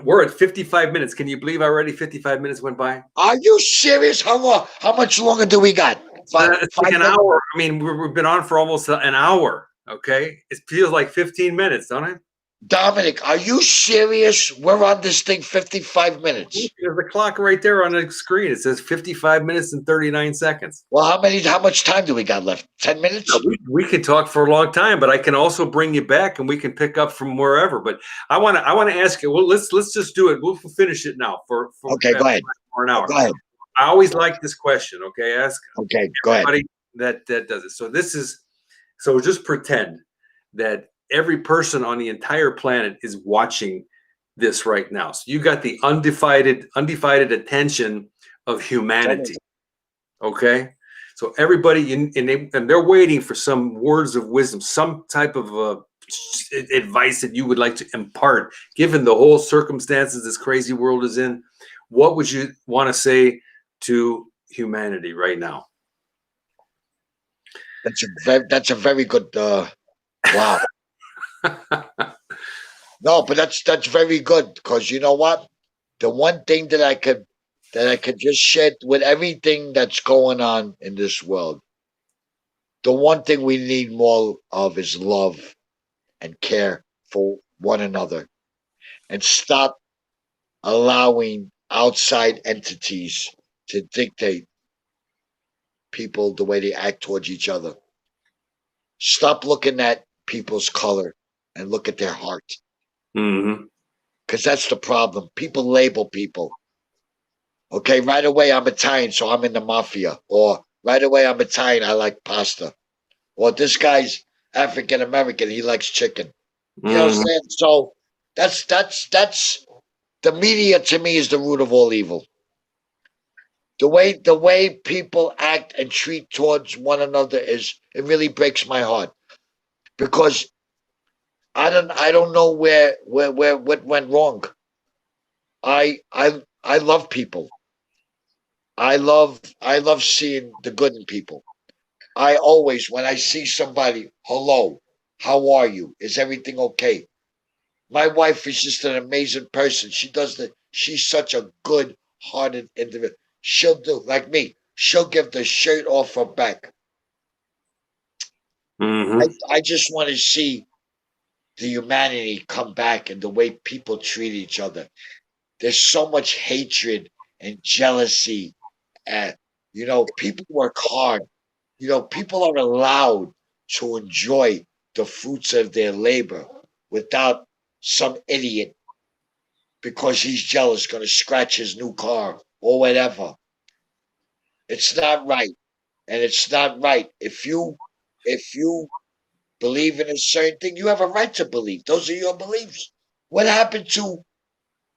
we're at 55 minutes. Can you believe already 55 minutes went by? Are you serious? How long? How much longer do we got? Five, It's like five an minutes? hour. I mean, we've been on for almost an hour. Okay, it feels like 15 minutes, don't it? Dominic, are you serious? We're on this thing 55 minutes. There's a clock right there on the screen. It says 55 minutes and 39 seconds. Well, how much time do we got left? 10 Now, minutes? we can talk for a long time, but I can also bring you back and we can pick up from wherever. But I want to ask you. Well, let's just do it. We'll finish it now Okay, go ahead. for an hour. Go ahead. I always like this question. Okay, ask Okay, go ahead. everybody that does it. So just pretend that every person on the entire planet is watching this right now. So you got the undivided attention of humanity. Okay, so everybody and they're waiting for some words of wisdom, some type of advice that you would like to impart, given the whole circumstances this crazy world is in. What would you want to say to humanity right now? That's a very good. Wow. No, but that's very good because you know what? The one thing that I could just shed with everything that's going on in this world, the one thing we need more of is love and care for one another, and stop allowing outside entities to dictate people the way they act towards each other. Stop looking at people's color and look at their heart, Mm-hmm. because that's the problem. People label people. Okay, right away I'm Italian, so I'm in the mafia. Or right away I'm Italian, I like pasta. Or this guy's African American, he likes chicken. You know what I'm Mm-hmm. saying? So that's the media to me is the root of all evil. The way people act and treat towards one another is it really breaks my heart because I don't know where what went wrong. I love people. I love seeing the good in people. I always, when I see somebody, hello, how are you? Is everything okay? My wife is just an amazing person. She's such a good hearted individual. She'll do like me. She'll give the shirt off her back. I, Mm-hmm. I just want to see the humanity come back and the way people treat each other. There's so much hatred and jealousy. And, people work hard. People are allowed to enjoy the fruits of their labor without some idiot because he's jealous going to scratch his new car or whatever. It's not right, and it's not right. If you believe in a certain thing, you have a right to believe. Those are your beliefs. What happened to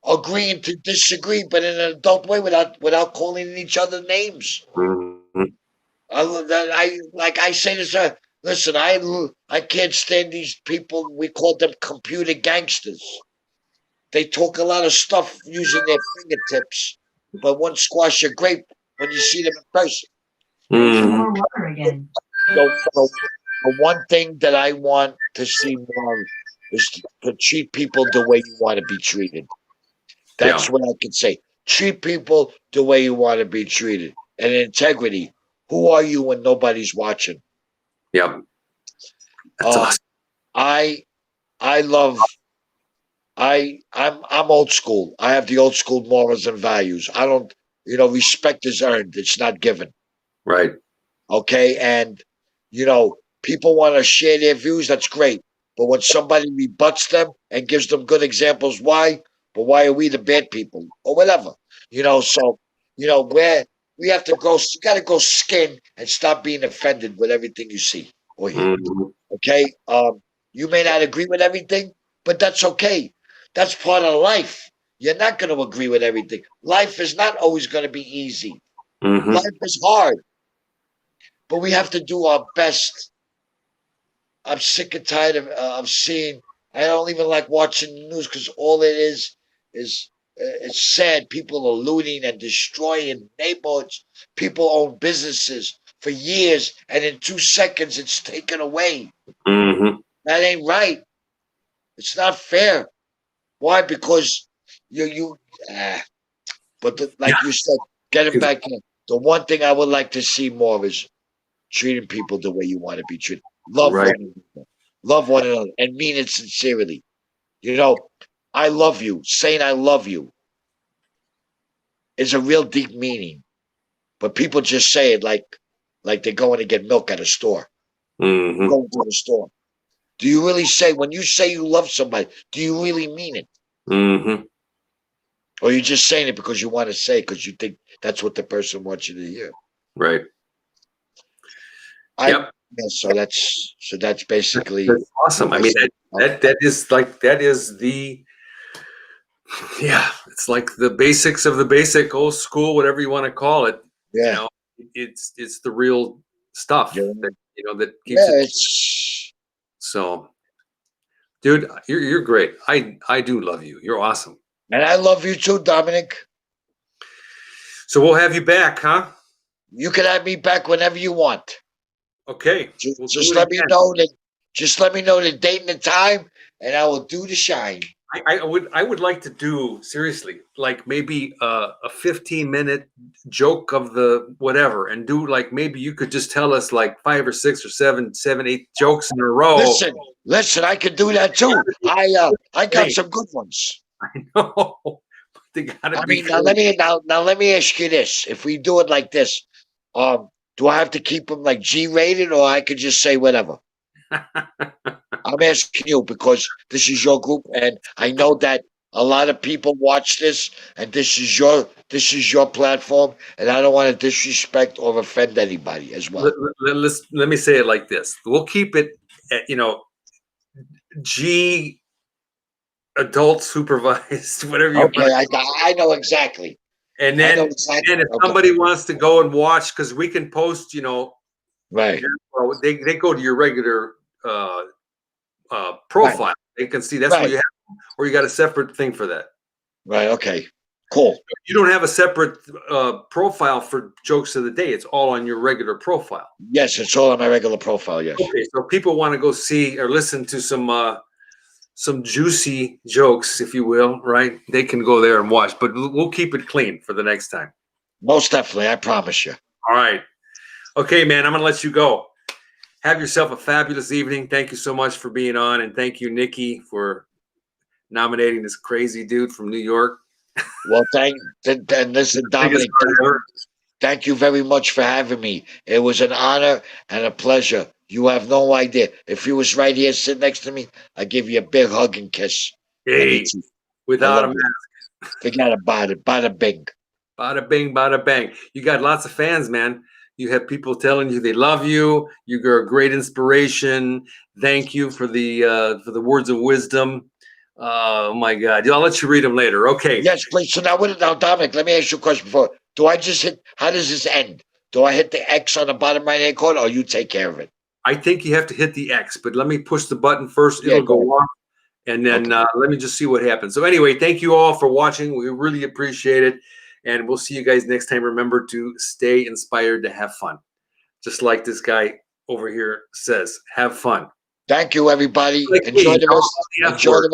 agreeing to disagree, but in an adult way without calling each other names? Mm-hmm. Like I say this. Listen, I can't stand these people. We call them computer gangsters. They talk a lot of stuff using their fingertips, but one squash a grape when you see them in person. Drink some Mm-hmm. more water again. So the one thing that I want to see more of is to treat people the way you want to be treated. Yeah. That's what I can say. Treat people the way you want to be treated. And integrity. Who are you when nobody's watching? Yep. That's Um, awesome. I I love I'm old school. I have the old school morals and values. I don't respect is earned. It's not given. Right. Okay. And people want to share their views, that's great. But when somebody rebuts them and gives them good examples, why are we the bad people? Or whatever. So where we have to go, you gotta go skin and stop being offended with everything you see or hear. Mm-hmm. Okay. You may not agree with everything, but that's okay. That's part of life. You're not going to agree with everything. Life is not always going to be easy. Mm-hmm. Life is hard, but we have to do our best. I'm sick and tired of seeing. I don't even like watching the news because all it is it's sad. People are looting and destroying neighborhoods. People own businesses for years, and in 2 seconds, it's taken away. Mm-hmm. That ain't right. It's not fair. Why? Because you. Ah. But Yeah. like you said, getting back in, the one thing I would like to see more is treating people the way you want to be treated. Love Right. one another. Love one another and mean it sincerely. You know, I love you. Saying I love you is a real deep meaning. But people just say it like they're going to get milk at a store. Mm-hmm. Going to the store. Do you really say when you say you love somebody, do you really mean it? Mm-hmm. Or you're just saying it because you want to say because you think that's what the person wants you to hear? Right. I Yep. yeah, so that's basically That's awesome. I what I mean, said. that is like that is the yeah. It's like the basics of the basic, old school, whatever you want to call it. You Yeah, know, it's the real stuff yeah, that that keeps it. yeah. It's So, dude, you're great. I do love you. You're awesome. and I love you too, Dominic. So we'll have you back, huh? You can have me back whenever you want. Okay, Just, we'll do just it let me again. know that. Just let me know the date and the time, and I will do the shine. I would like to do seriously like maybe a 15-minute joke of the whatever and do like maybe you could just tell us like 5 or 6 or 7, 8 jokes in a row. Listen, listen. I can do that too. I got Hey, some good ones. no, they gotta I be mean, now funny. let me ask you this: if we do it like this, do I have to keep them like G rated, or I could just say whatever? I'm asking you because this is your group, and I know that a lot of people watch this, and this is your platform, and I don't want to disrespect or offend anybody as well. Let me say it like this. We'll keep it at, G adult supervised, whatever you want Okay, I know exactly. to. And I know then exactly. and if Okay, somebody wants to go and watch, because we can post, right, well, they go to your regular right, profile. They can see that's where right, you have, or you got a separate thing for that. right. Okay, cool. You don't have a separate profile for jokes of the day. It's all on your regular profile. Yes, it's all on my regular profile. Yes. Okay, so if people want to go see or listen to some juicy jokes, if you will, right? They can go there and watch, but we'll keep it clean for the next time. Most definitely, I promise you. All right. Okay, man, I'm going to let you go. Have yourself a fabulous evening. Thank you so much for being on. And thank you, Nikki, for nominating this crazy dude from New York. Well, and listen, Biggest Dominic, part ever. thank you very much for having me. It was an honor and a pleasure. You have no idea. If you was right here sitting next to me, I'd give you a big hug and kiss on your Hey, cheek. I without a love you. mask. Forget about it. Bada bing. Bada bing, bada bang. You got lots of fans, man. You have people telling you they love you. You're a great inspiration. Thank you for the words of wisdom. Oh my God! I'll let you read them later. Okay. Yes, please. So now, Dominic, let me ask you a question before. Do I just hit, how does this end? Do I hit the X on the bottom right hand corner or you take care of it? I think you have to hit the X, but let me push the button first. Yeah, It'll go go ahead. off, and then Okay. let me just see what happens. So anyway, thank you all for watching. We really appreciate it, and we'll see you guys next time. Remember to stay inspired, to have fun, just like this guy over here says. Have fun. Thank you, everybody. Like Enjoy me, the all rest. about the F Enjoy word. the